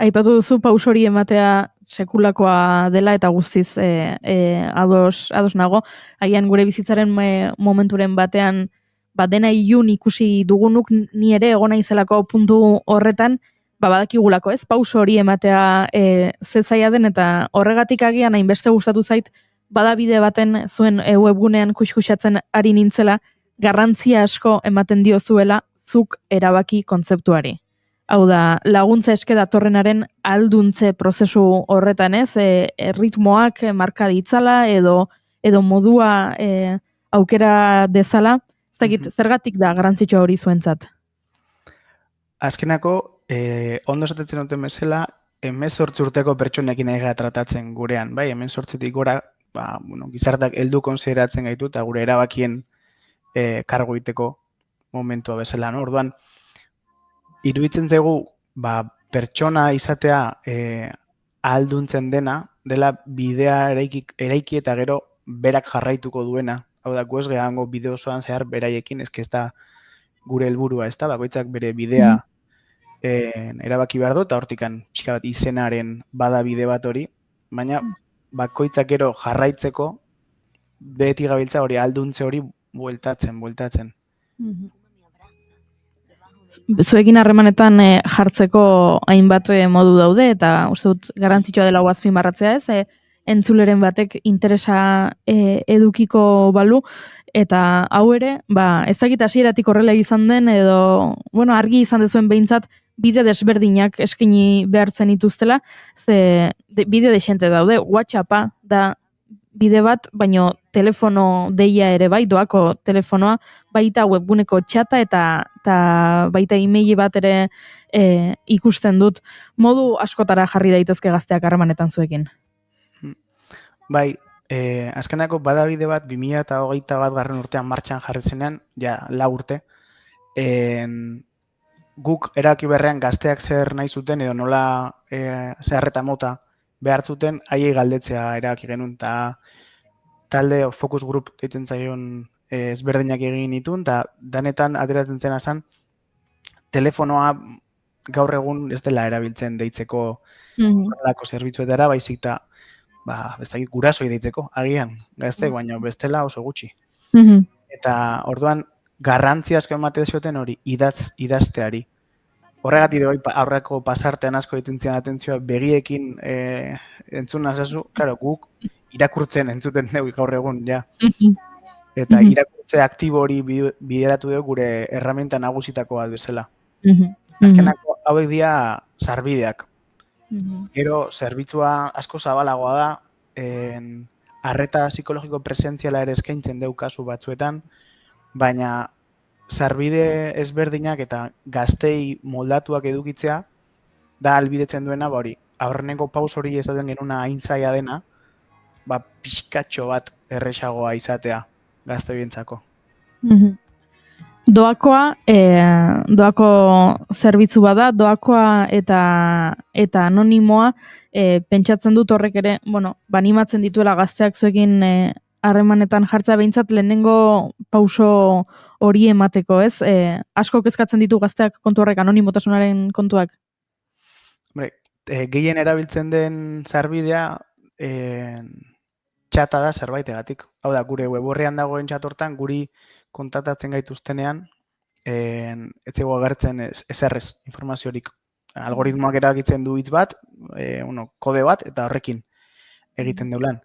Aipatu duzu paus hori ematea sekulakoa dela eta guztiz ados nago. Agian gure bizitzaren momenturen batean dena ilun ikusi dugunuk ni ere egon naizelako puntu horretan, badakigulako, ez? Pauso hori ematea ze zaila den eta horregatik agian hainbeste gustatu zait bada bide baten zuen webgunean kuxkuxatzen ari nintzela garrantzia asko ematen diozuela zuk erabaki kontzeptuari. Hau da, laguntza eske datorrenaren alduntze prozesu horretan, ez? Ritmoak marka ditzala edo modua aukera dezala, zergatik da garrantzitsua hori zuentzat? Azkenako, ondo esatetzen duten bezala, 18 urteko pertsonekin egea tratatzen gurean, bai? 18tik gora, gizartak heldu konsideratzen gaitu eta gure erabakien kargo egiteko momentua bezala, no? Orduan, iruditzen zaigu, pertsona izatea ahalduntzen dela bidea eraiki eta gero berak jarraituko duena. Hau da, gu ez gehango bide osoan zehar beraiekin, ez da gure helburua, ez da, bakoitzak bere bidea erabaki behar du, eta hortikan pixka bat izenaren bada bide bat hori, baina bakoitzak gero jarraitzeko beti gabiltza hori alduntze hori bueltatzen. Zuekin harremanetan jartzeko hainbat modu daude, eta uste dut garrantzitsua dela azpimarratzea, ez? Entzuleren batek interesa edukiko balu, eta hau ere, ez dakit hasieratik horrela izan den, edo, argi izan dezuen behintzat, bide desberdinak eskaini behartzen dituztela, ze bide desente daude, WhatsAppa da bide bat, baino telefono deia ere bai, doako telefonoa, baita webguneko txata eta baita e-maili bat ere ikusten dut. Modu askotara jarri daitezke gazteak harremanetan zuekin. Bai, azkenako badabide bat 2021 urtean martxan jarri zenean, ja 4 urte, guk erabaki berrean gazteak zer nahi zuten edo nola zeharreta mota behar zuten haiei galdetzea erabaki genuen, eta talde focus group deitzen zaion ezberdinak egin ditun, eta danetan ateratzen zena zen telefonoa gaur egun ez dela erabiltzen deitzeko horrelako zerbitzuetara, baizik eta gurasoi deitzeko, agian, gazte, baina bestela oso gutxi. Eta orduan, garrantzia asko emate zioten hori idazteari. Horregatik aurreko pasartean asko ditzen atentzioa begiekin entzun nazazu, claro, guk irakurtzen entzuten dugu gaur egun, ja. Eta irakurtze aktibo hori bideratu dugu gure erramienta nagusitako bat bezala. Azkenako hauek dira sarbideak. Gero, zerbitzua asko zabalagoa da, arreta psikologiko presentziala ere eskaintzen deu kasu batzuetan, baina sarbide ezberdinak eta gaztei moldatuak edukitzea da albidetzen duena, hori, aurreneko paus hori esaten genuna hain zaila dena, pixkatxo bat erresagoa izatea gazte bientzako. Doakoa, doako zerbitzu bada, doakoa eta anonimoa, pentsatzen dut horrek ere, animatzen dituela gazteak zuekin harremanetan jartzea behintzat lehenengo pauso hori emateko, ez? Asko kezkatzen ditu gazteak kontu horrek, anonimotasunaren kontuak? Gehien erabiltzen den sarbidea txata da zerbaitegatik. Hau da, gure weborrean dagoen txatortan, guri kontatatzen gaituztenean, ez zego agertzen ezerrez informaziorik algoritmoak eragitzen du hitz bat, kode bat, eta horrekin egiten deulan.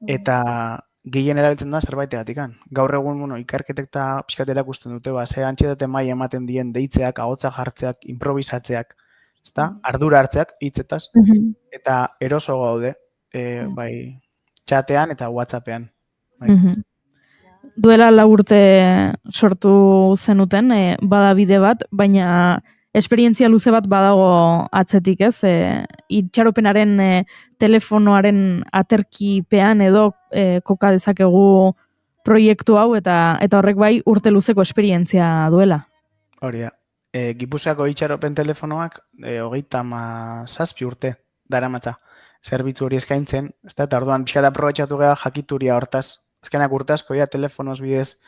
Eta gehien erabiltzen da zerbaitegatik. Gaur egun, ikerketek eta pixkat erakusten dute, ze antxetate maila ematen dien deitzeak, ahotsa jartzeak, improvisatzeak, ezta? Ardura hartzeak hitzetaz, eta eroso gaude, bai, txatean eta WhatsAppean. Bai. Duela 4 urte sortu zenuten, bada bide bat, baina esperientzia luze bat badago atzetik, ez? Itxaropenaren telefonoaren aterkipean edo koka dezakegu proiektu hau eta horrek bai urte luzeko esperientzia duela. Hori da. Gipuzkoako itxaropen telefonoak 37 urte daramatza zerbitzu hori eskaintzen, eta orduan pixka da aprobetxatu gara jakituria hortaz. Azkenak urte asko telefonoz bidez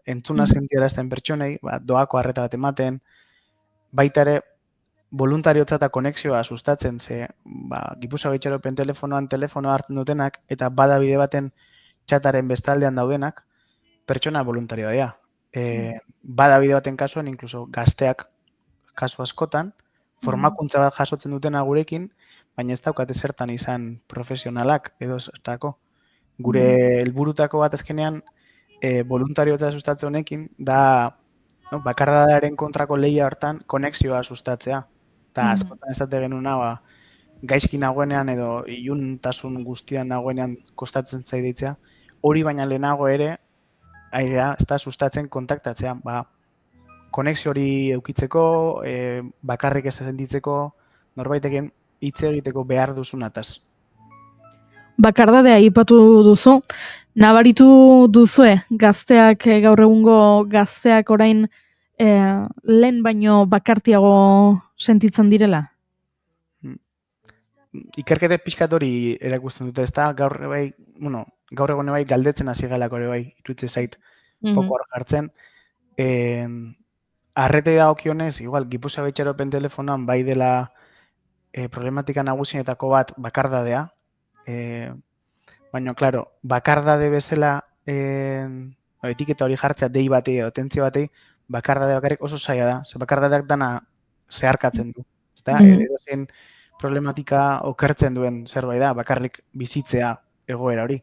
entzuna sentiarazten pertsonei, doako arreta bat ematen, baita ere voluntariotza eta konexioa sustatzen, Gipuzkoako itxaropen telefonoa hartzen dutenak, eta bada bide baten txataren bestaldean daudenak, pertsona voluntarioa dira. Bada bide baten kasuan, inkluso gazteak kasu askotan, formakuntza bat jasotzen dutena gurekin, baina ez daukate zertan izan profesionalak edo zertako. Gure helburutako bat azkenean voluntariotza sustatze honekin da bakardadaren kontrako lehia hortan konexioa sustatzea. Eta askotan esate genuna gaizki nagoenean edo iluntasun guztian nagoenean kostatzen zaideitzea, hori baina lehenago ere ez da sustatzen kontaktatzea. Konexio hori eukitzeko, bakarrik ez sentitzeko, norbaitekin hitz egiteko behar duzunataz. Bakardadea aipatu duzu, nabaritu duzue gazteak, gaur egungo gazteak orain lehen baino bakartiago sentitzen direla? Ikerketek pixkat hori erakusten dute, ez da, gaur egun bai galdetzen hasi galako ere bai, irutze zait foko hor jartzen. Arretei dagokionez, igual, Gipuzkoako itxaropen telefonoan bai dela problematika nagusienetako bat bakardadea, baina, klaro, bakardade bezala etiketa hori jartzea dei batei edo tentzio batei, bakardade bakarrik oso zaila da, ze bakardadeak dana zeharkatzen du. Edozein problematika okertzen duen zerbait da, bakarrik bizitzea egoera hori.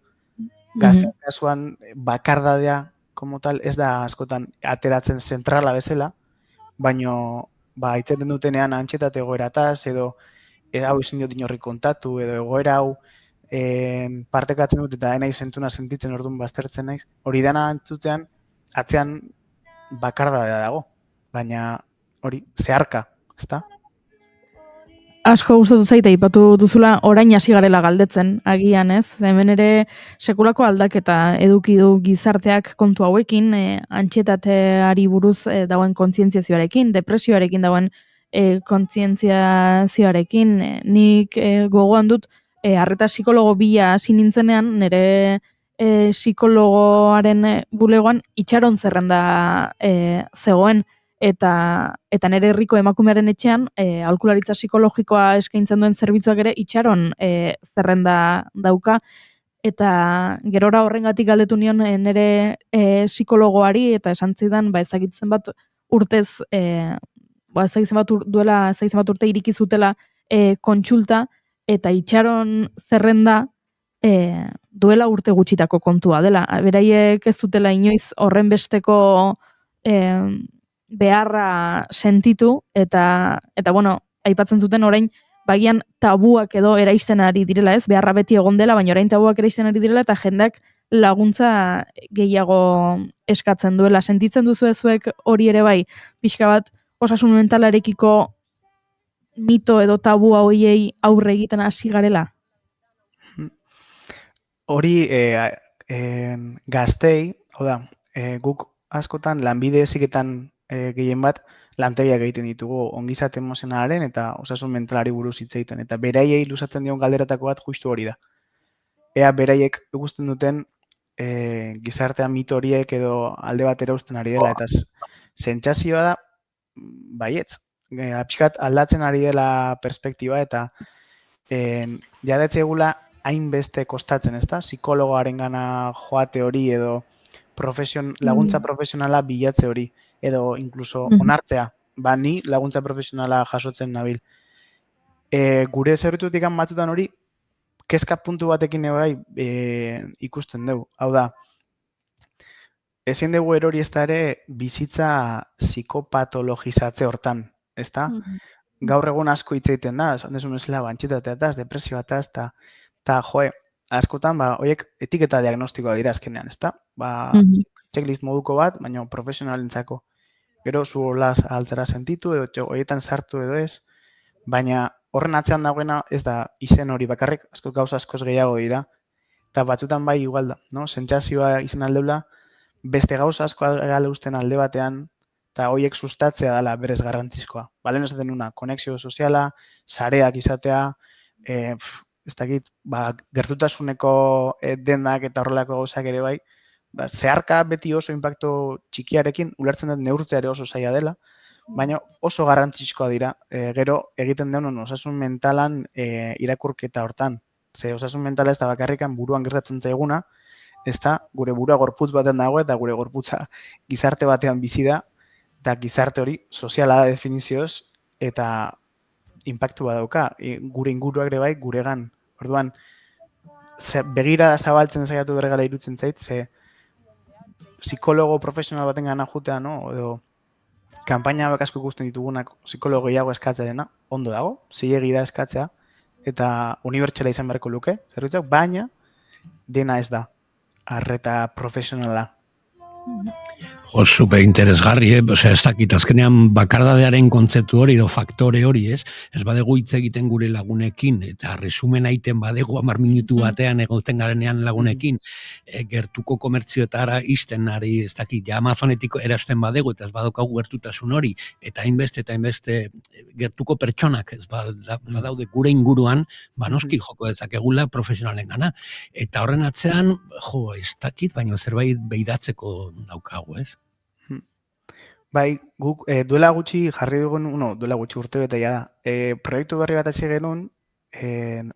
Gaztean kasuan bakardadea como tal ez da askotan ateratzen zentrala bezala, baino aitzeten dutenean antxetate egoerataz edo hau izan diot inorri kontatu edo egoera hau partekatzen dut eta naiz entzuna sentitzen orduan baztertzen naiz. Hori dana entzutean atzean bakardadea dago, baina hori zeharka, ezta? Asko gustatu zait aipatu duzula orain hasi garela galdetzen, agian, ez? Hemen ere sekulako aldaketa eduki du gizarteak kontu hauekin, antxetateari buruz dagoen kontzientziazioarekin, depresioarekin dagoen kontzientziazioarekin, nik gogoan dut arreta psikologo bila hasi nintzenean, nire psikologoaren bulegoan itxaron zerrenda zegoen, eta nire herriko emakumearen etxean, aholkularitza psikologikoa eskaintzen duen zerbitzuak ere itxaron zerrenda dauka, eta gerora horrengatik galdetu nion nire psikologoari, eta esan zidan, ezagitzen bat urtez, ezagitzen bat urte iriki zutela kontsulta, eta itxaron zerrenda duela urte gutxitako kontua dela. Beraiek ez dutela inoiz horren besteko beharra sentitu, eta aipatzen zuten orain, bagian tabuak edo eraisten ari direla, ez? Beharra beti egon dela, baina orain tabuak eraisten ari direla, eta jendeak laguntza gehiago eskatzen duela. Sentitzen duzu ezuek hori ere bai, pixka bat osasun mentalarekiko mito edo tabu horiei aurre egiten hasi garela? Hori gaztei, guk askotan lanbide heziketan gehien bat lantegiak egiten ditugu ongizate emozionalaren eta osasun mentalari buruz hitz egiten, eta beraiei luzatzen dion galderatako bat justu hori da. Ea beraiek ikusten duten gizartea mito horiek edo alde batera uzten ari dela, eta sentsazioa da baietz. Apixkat aldatzen ari dela perspektiba eta jadetzegula hainbeste kostatzen, ezta? Psikologoaren gana joate hori edo laguntza profesionala bilatze hori, edo inkluso onartzea ba ni laguntza profesionala jasotzen nabil. Gure zerbitutik batutan hori, kezka puntu batekin egorai ikusten dugu. Hau da, ezin dugu erori ez da ere bizitza psikopatologizatze hortan, ezta? Gaur egun asko hitz egiten da, esan desun bezala, antxietateataz, depresioataz, eta joe, askotan, ba, horiek etiketa diagnostikoa dira azkenean, ezta? Ba, checklist moduko bat, baina profesionalentzako. Gero zu hola altzera sentitu, edo horietan sartu edo ez, baina horren atzean dagoena ez da izen hori bakarrik, asko gauza askoz gehiago dira, eta batzutan bai igual da, no? Sentsazioa izen aldeula, beste gauza asko gale usten alde batean, eta horiek sustatzea dela berez garrantzizkoa. Balen esaten nuna, konexio soziala, sareak izatea, ez dakit, ba, gertutasuneko dendak eta horrelako gauzak ere bai, ba, zeharka beti oso inpaktu txikiarekin, ulertzen dut neurtzea ere oso zaila dela, baina oso garrantzizkoa dira, gero egiten denon osasun mentalan irakurketa hortan. Ze osasun mentala ez da bakarrikan buruan gertatzen zaiguna, ez da gure burua gorputz baten dago eta gure gorputza gizarte batean bizi da, eta gizarte hori soziala da definizioz, eta inpaktu badauka, gure inguruak ere bai guregan. Orduan, begira zabaltzen saiatu berregala irutzen zait, ze psikologo profesional baten gana jutea, no? Edo kanpaina asko ikusten ditugunak psikologo gehiago eskatzarena, ondo dago, zilegi da eskatzea, eta unibertsala izan beharko luke, zerbitzak, baina dena ez da, arreta profesionala. Jo, super interesgarri, Osea, ez dakit, azkenean bakardadearen kontzeptu hori, edo faktore hori, ez badegu hitz egiten gure lagunekin, eta resumen aiten badegu 10 minutu batean egoten garenean lagunekin, gertuko komertzioetara isten ari, ez dakit, ja Amazonetik erasten badegu, eta ez badaukagu gertutasun hori, eta hainbeste gertuko pertsonak, ez badaude gure inguruan, noski joko dezakegula profesionalen gana. Eta horren atzean, jo, ez dakit, baina zerbait beidatzeko daukagu, ez? Bai, guk duela gutxi jarri dugun, duela gutxi urte bete da, proiektu berri bat hasi genuen,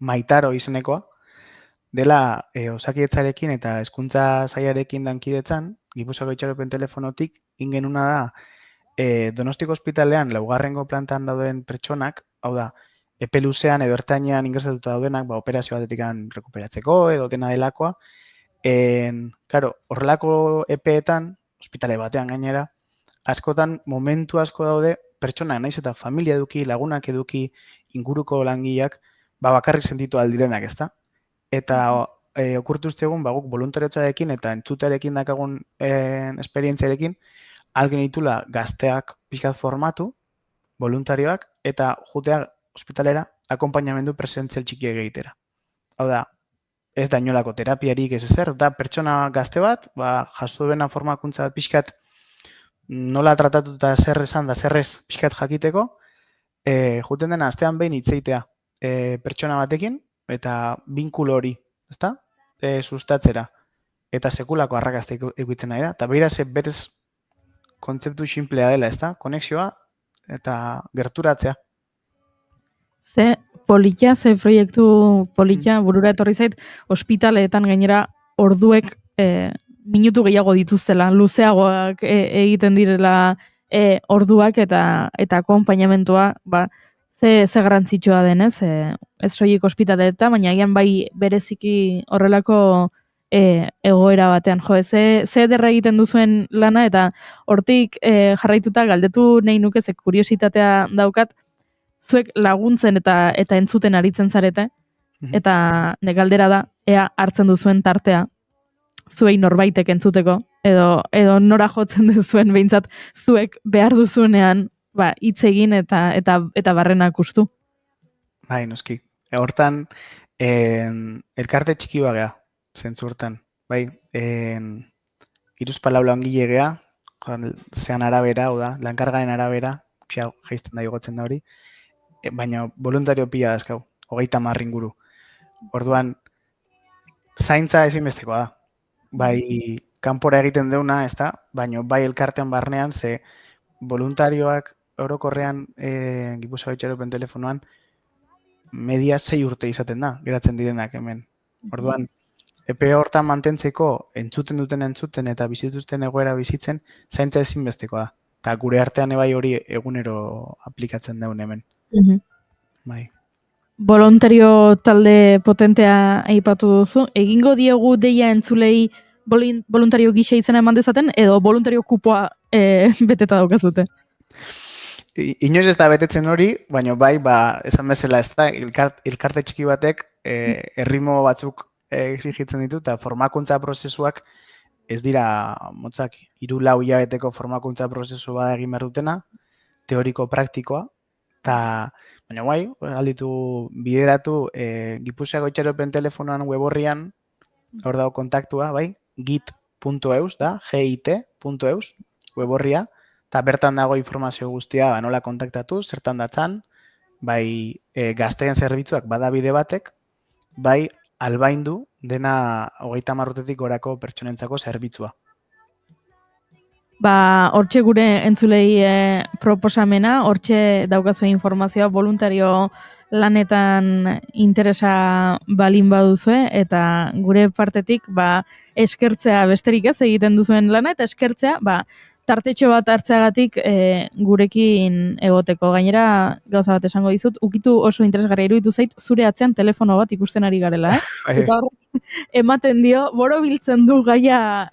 Maitaro izenekoa, dela Osakidetzarekin eta Hezkuntza Sailarekin dankidetzan, Gipuzkoako Itxaropen telefonotik, ingenuna da, Donostiko ospitalean, 2. plantan dauden pertsonak, hau da, epe luzean edo ertainean ingresatuta daudenak, ba, operazio batetikan rekuperatzeko edo dena delakoa, claro, horrelako epeetan, ospitale batean gainera, askotan momentu asko daude pertsonak naiz eta familia eduki, lagunak eduki, inguruko langileak, ba bakarrik sentitu aldirenak, ezta? Eta okurtu egun, ba guk voluntariotzarekin eta entzutearekin dakagun esperientziarekin, algen ditula gazteak pixkat formatu, voluntarioak, eta juteak ospitalera akonpainamendu presentzial txiki egitera. Hau da, ez da inolako terapiarik ez ezer, da pertsona gazte bat, ba jaso duena formakuntza bat pixkat nola tratatuta zer esan da zerrez pixkat jakiteko, juten dena astean behin hitzeitea pertsona batekin eta binkulo hori, ezta? Sustatzera. Eta sekulako arrakasta ikutzen nahi da. Eta behira ze berez kontzeptu simplea dela, ezta? Konexioa eta gerturatzea. Ze polita, ze proiektu polita burura etorri zait, ospitaleetan gainera orduek minutu gehiago dituztela, luzeagoak egiten direla orduak eta akonpainamentua, ba, ze garrantzitsua denez, ez soilik ospitaleetan, baina agian bai bereziki horrelako egoera batean. Jo, ze ederra egiten duzuen lana, eta hortik jarraituta galdetu nahi nuke, ze kuriositatea daukat, zuek laguntzen eta entzuten aritzen zarete, eta negaldera da, ea hartzen duzuen tartea, zuei norbaitek entzuteko, edo nora jotzen duzuen behintzat zuek behar duzunean hitz egin eta barrenak ustu. Bai, noski. Hortan, elkarte txiki bagea, zentzu hortan. Bai, 3-4 langile gea, zean arabera, oda, lankargaren arabera, jaizten da igotzen da hori, baina voluntario pila dazkau, 30 inguru. Orduan, zaintza ezinbestekoa da. Bai, kanpora egiten deuna, ez da, baina bai elkartean barnean, ze voluntarioak orokorrean Gipuzkoako Itxaropen telefonoan media 6 urte izaten da, geratzen direnak hemen. Orduan, epe hortan mantentzeko entzuten eta bizituzten egoera bizitzen, zaintza ezinbestekoa da. Eta gure artean bai hori egunero aplikatzen daun hemen. Bai. Voluntario talde potentea aipatu duzu. Egingo diegu deia entzulei voluntario gisa izena eman dezaten, edo voluntario kupoa beteta daukazute? Inoiz ez da betetzen hori, baina bai, esan bezala ez da, elkarte txiki batek erritmo batzuk exigitzen ditu, eta formakuntza prozesuak ez dira motzak 3-4 hilabeteko formakuntza prozesu bat egin behar dutena, teoriko praktikoa, eta baina bai, alditu bideratu Gipuzkoako Itxaropen telefonoan web horrian, hor dago kontaktua, bai, git.eus da, git.eus web horria, eta bertan dago informazio guztia nola kontaktatu, zertan datzan, bai gazteen zerbitzuak bada bide batek, bai albaindu dena 30 urtetik gorako pertsonentzako zerbitzua. Hortxe gure entzulei proposamena, hortxe daukazu informazioa voluntario lanetan interesa balin baduzue, eta gure partetik eskertzea besterik ez egiten duzuen lana, eta eskertzea tartetxo bat hartzeagatik gurekin egoteko. Gainera, gauza bat esango dizut, ukitu oso interesgarria iruditu zait, zure atzean telefono bat ikusten ari garela, Eta ematen dio, borobiltzen du gaia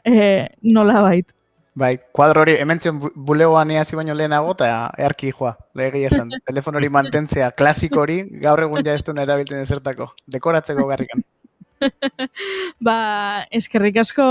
nolabait. Bai, kuadro hori, hemen zion bulegoan hasi baino lehenago, eta earki joa, lehegi esan, telefono hori mantentzea, klasiko hori, gaur egun ja ez duen erabiltzen ezertako, dekoratzeko garrikan. Eskerrik asko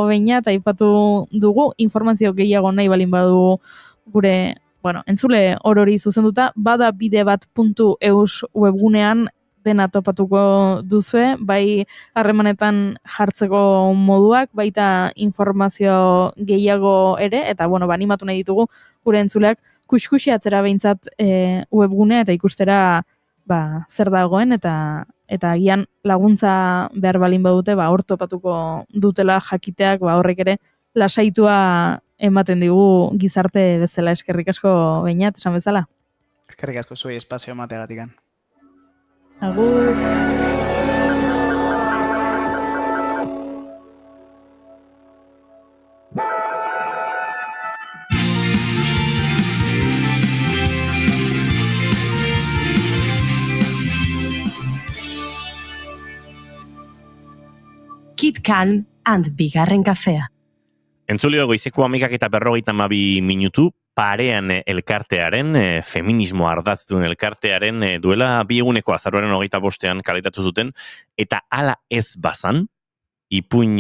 beina, eta aipatu dugu, informazio gehiago nahi balin badu gure, entzule orori zuzenduta, badabidebat.eus webgunean dena topatuko duzue, bai harremanetan jartzeko moduak, baita informazio gehiago ere, eta animatu nahi ditugu gure entzuleak kuskusi atzera behintzat webgunea eta ikustera zer dagoen, eta agian laguntza behar balin badute, hor topatuko dutela jakiteak, horrek ere lasaitua ematen digu gizarte bezala. Eskerrik asko Beñat, esan bezala. Eskerrik asko zuei espazio emateagatikan. Agur. Keep calm and bigarren kafea. Entzulio goizeko 11:52 minutu, parean elkartearen, feminismo ardatzdun elkartearen, duela 2 eguneko azaroaren 25ean kaleratu zuten, eta hala ez bazan, ipuin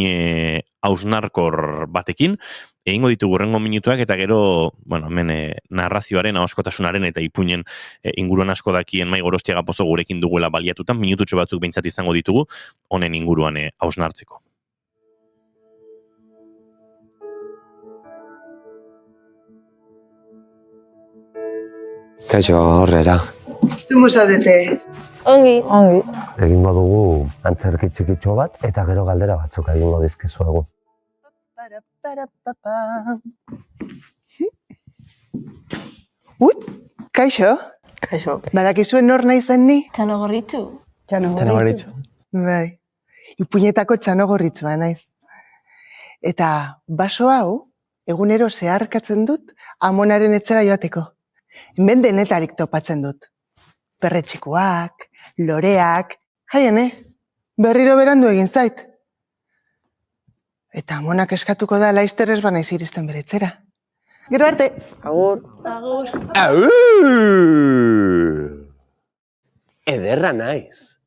hausnarkor batekin, egingo ditugu hurrengo minutuak, eta gero, hemen narrazioaren, ahoskotasunaren eta ipuinen inguruan asko dakien Mai Gorostiaga Pozo gurekin duguela baliatutan, minututxo batzuk behintzat izango ditugu, honen inguruan hausnartzeko. Kaixo, horrera. Zumo zaudete? Ongi. Egingo dugu antzerki txikitxo bat, eta gero galdera batzuk egingo dizkizuegu. Kaixo? Kaixo. Badakizuen nor nahi zen ni? Txanogorritxu. Bai. Ipuinetako txanogorritxua naiz. Eta baso hau, egunero zeharkatzen dut amonaren etzera joateko. Hemen denetarik topatzen dut. Perretxikuak, loreak, jaien, berriro berandu egin zait. Eta amonak eskatuko da laizter ez banaiz iristen bere etzera. Gero arte! Agur. Ederra naiz.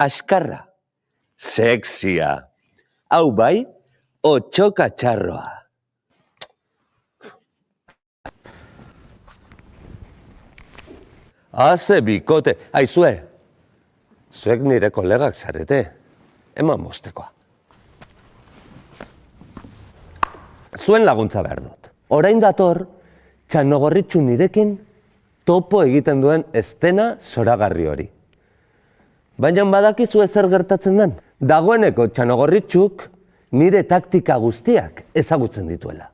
Askarra. Sexia. Hau bai, otxoka txarroa. Haze bikote. Aizue, zuek nire kolegak zarete. Eman mostekoa. Zuen laguntza behar dut. Orain dator, Txanogorritxu nirekin topo egiten duen estena zoragarri hori. Baina badakizu ezer gertatzen den. Dagoeneko Txanogorritxuk nire taktika guztiak ezagutzen dituela.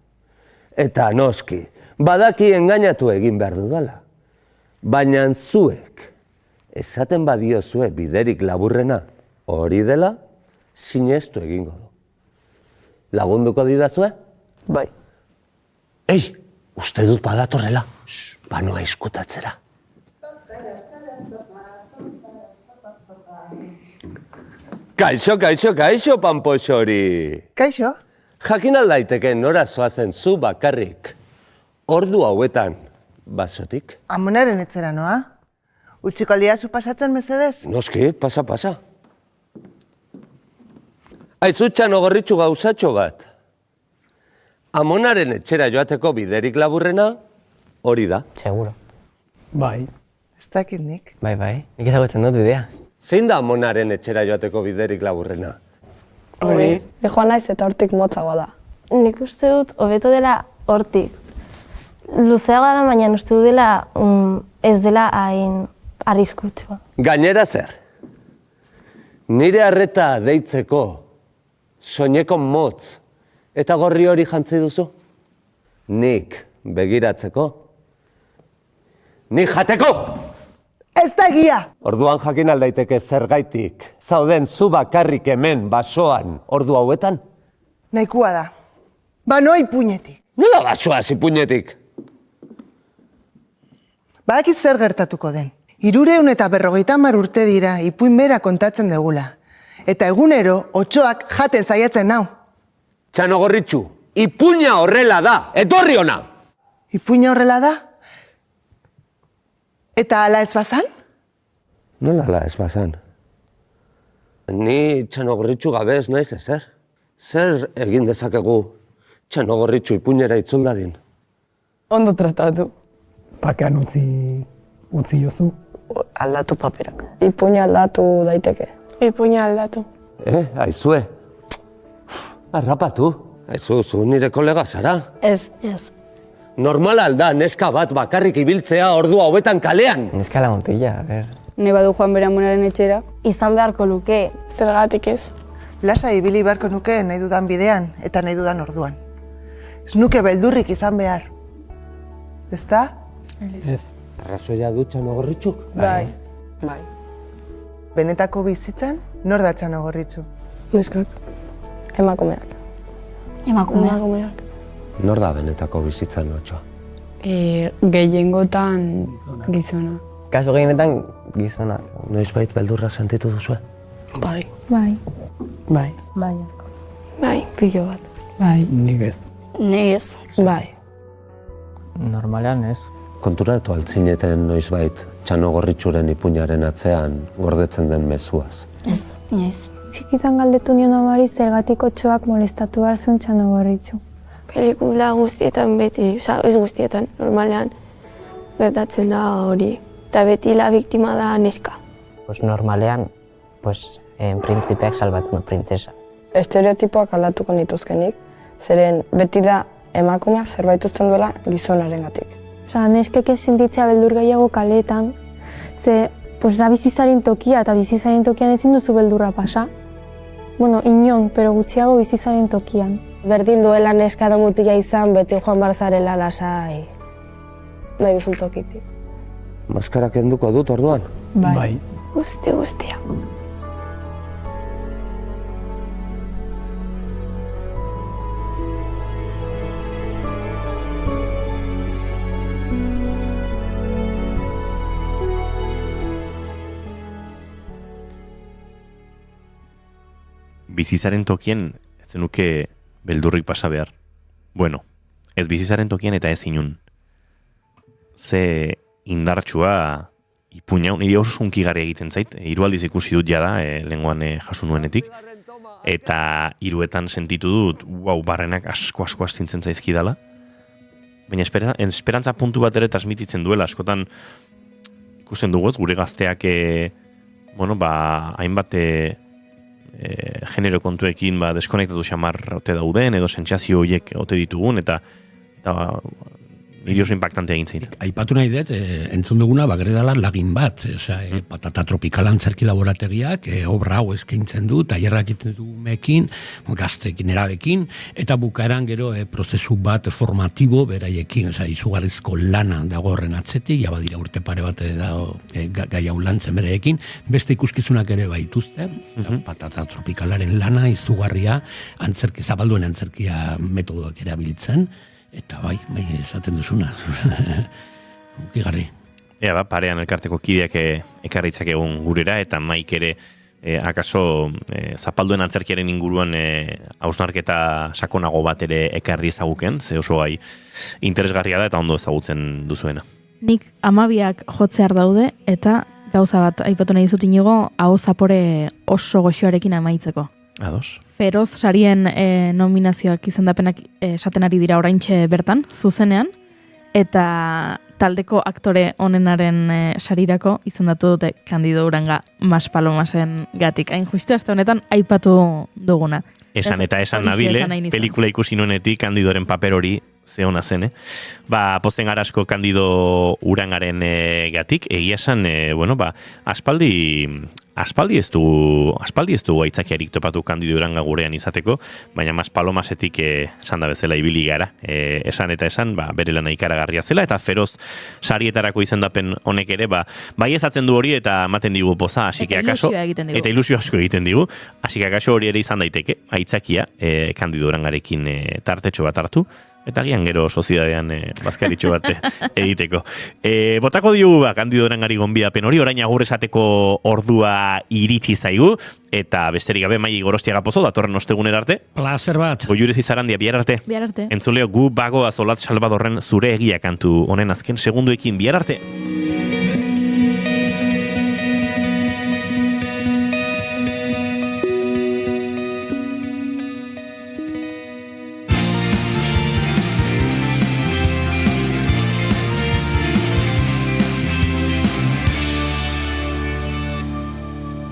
Eta noski, badaki engainatu egin behar dudala. Baina zuek, esaten badiozue biderik laburrena hori dela, sinestu egingo du. Lagunduko didazue? Bai. Ei, uste dut badatorrela. Banoa izkutatzera. Kaixo, Pampoxori. Kaixo? Jakin aldaiteke nora zoazen zu bakarrik. Ordu hauetan, basotik. Amonaren etzera noa? Utziko aldiazu pasatzen mesedez? Noski, pasa. Aizu Txanogorritxu gauzatxo bat. Amonaren etxera joateko biderik laburrena, hori da. Seguro. Bai. Ez dakit nik. Bai, nik ezagutzen dut bidea. Zein da Amonaren etxera joateko biderik laburrena? Hori. Joan naiz eta hortik motzagoa da. Nik uste dut hobeto dela hortik. Luzeagoa da, baina uste dut dela ez dela hain arriskutsua. Gainera zer? Nire harreta deitzeko soineko motz eta gorri hori jantzi duzu? Nik begiratzeko? Nik jateko! Ez da egia! Orduan jakin aldaiteke zergaitik zauden zu bakarrik hemen basoan ordu hauetan? Nahikoa da. Banoa ipuinetik. Nola basoaz ipuinetik? Badakiz zer gertatuko den. 350 urte dira ipuin bera kontatzen degula. Eta egunero, otxoak jaten zaiatzen nau. Txanogorritxu, ipuina horrela da, etorri ona! Ipuina horrela da? Eta ala ez bazan? Nola ala ez bazan? Ni Txanogorritxu gabe ez naiz ezer. Zer egin dezakegu Txanogorritxu ipuinera itzul dadin? Ondo tratatu. Pakean utzi jozu. Aldatu paperak. Ipuina aldatu daiteke. Ipuina aldatu. Aizue. Arrapatu. Aizu, zu nire kolega zara. Ez. Normal alda, neska bat bakarrik ibiltzea ordu hauetan kalean. Neska la montilla, a ver. Ne badu joan bere Amonaren etxera. Izan beharko luke. Zergatik ez. Lasa ibili beharko nuke nahi dudan bidean eta nahi dudan orduan. Ez nuke beldurrik izan behar. Ezta? Ez. Arrazoia du Txanogorritxuk? Bai. Benetako bizitzan, nor da Txanogorritxu? Neskak. Emakumeak. Emakumeak. Nor da benetako bizitzan, Otxoa? Gehiengotan gizona. Kaso gehienetan gizona. Noizbait beldurra sentitu duzue? Bai. Bai, pilo bat. Bai. Nik ez. Bai. Normalean ez. Konturatu altzineten noizbait Txanogorritxuren ipuinaren atzean gordetzen den mezuaz. Ez, inoiz. Txikizan galdetu nion amari zergatik otxoak molestatu behar zuen Txanogorritxu. Pelikula guztietan beti, ez guztietan, normalean gertatzen da hori. Eta beti la biktima da neska. Normalean, printzipeak salbatzen du printzesa. Estereotipoak aldatuko nituzkenik, zeren beti da emakumeak zerbait uzten duela gizonarengatik. Neskek ez sentitzea beldur gehiago kaletan, ze da bizizaren tokia, eta bizizaren tokian ezin duzu beldurra pasa. Inon, pero gutxiago bizizaren tokian. Berdin duela neska da mutila izan, beti joan barzarela lasai. Nahi duzun tokitik. Maskarak kenduko dut orduan? Bai. Guztia. Bizizaren tokien, ez zenuke beldurrik pasa behar. Bueno, ez bizizaren tokien eta ez inun. Ze indartsua ipuina, niri oso sunkigarria egiten zait, 3 aldiz ikusi dut jada, lehengoan jaso nuenetik, eta 3etan sentitu dut, barrenak asko astintzen zaizkidala, baina esperantza puntu bat ere transmititzen duela, askotan ikusten dugu, gure gazteak, hainbat genero kontuekin deskonektatu xamar ote dauden, edo sentsazio horiek ote ditugun, eta niri oso impactantea egin zait. Aipatu nahi dut, entzun duguna, gure dela lagin bat, patata tropikal antzerki laborategiak, obra hau eskaintzen du, tailerrak egiten du umeekin, gazteekin, erabekin, eta bukaeran gero prozesu bat formatibo beraiekin, izugarrizko lana dago horren atzetik, badira urte pare bat gai hau lantzen beraiekin, beste ikuskizunak ere baituzte, patata tropikalaren lana izugarria, zabalduen antzerkia metodoak erabiltzen, Eta bai, esaten duzuna. Ukigarri. Ea, parean elkarteko kideak ekarritzak egun gurera, eta Maik ere akaso zapalduen antzerkiaren inguruan hausnarketa sakonago bat ere ekarri ezaguken, ze oso gai interesgarria da eta ondo ezagutzen duzuena. Nik 12ak jotzear daude, eta gauza bat aipatu nahi dizut inigo, hau zapore oso goxoarekin amaitzeko. Ados. Feroz sarien nominazioak izendapenak esaten ari dira oraintxe bertan, zuzenean, eta taldeko aktore onenaren sarirako izendatu dute Candido Uranga Maspalomasen gatik. Hain justu aste honetan aipatu duguna. Esan eta esan nabile, pelikula ikusi nuenetik Candidoren paper hori ze ona zen, pozten gara asko Candido Urangaren gatik, egia esan, aspaldi ez du aitzakiarik topatu Candido Uranga gurean izateko, baina Maspalomasetik esan da bezala ibili gara, esan eta esan, bere lana ikaragarria zela, eta Feroz sarietarako izendapen honek ere, bai ezatzen du hori eta ematen digu poza, así que akaso, eta ilusio asko egiten digu, así que akaso hori ere izan daiteke, aitzakia Candido Urangarekin tartetxo bat hartu, eta gian gero sozidadean bazkaritxo bat egiteko. Botako diogu Candido Urangari gonbidapen hori, orain agur esateko ordua iritsi zaigu, eta besterik gabe Mai Gorostiaga Pozo, datorren ostegunera arte. Plazer bat. Goiurez Izarandia, bihar arte. Bihar arte. Entzuleo, gu bagoa Olatz Salvadorren zure egia kantu honen azken segunduekin, bihar arte.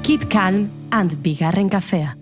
Keep calm and bigarren kafea.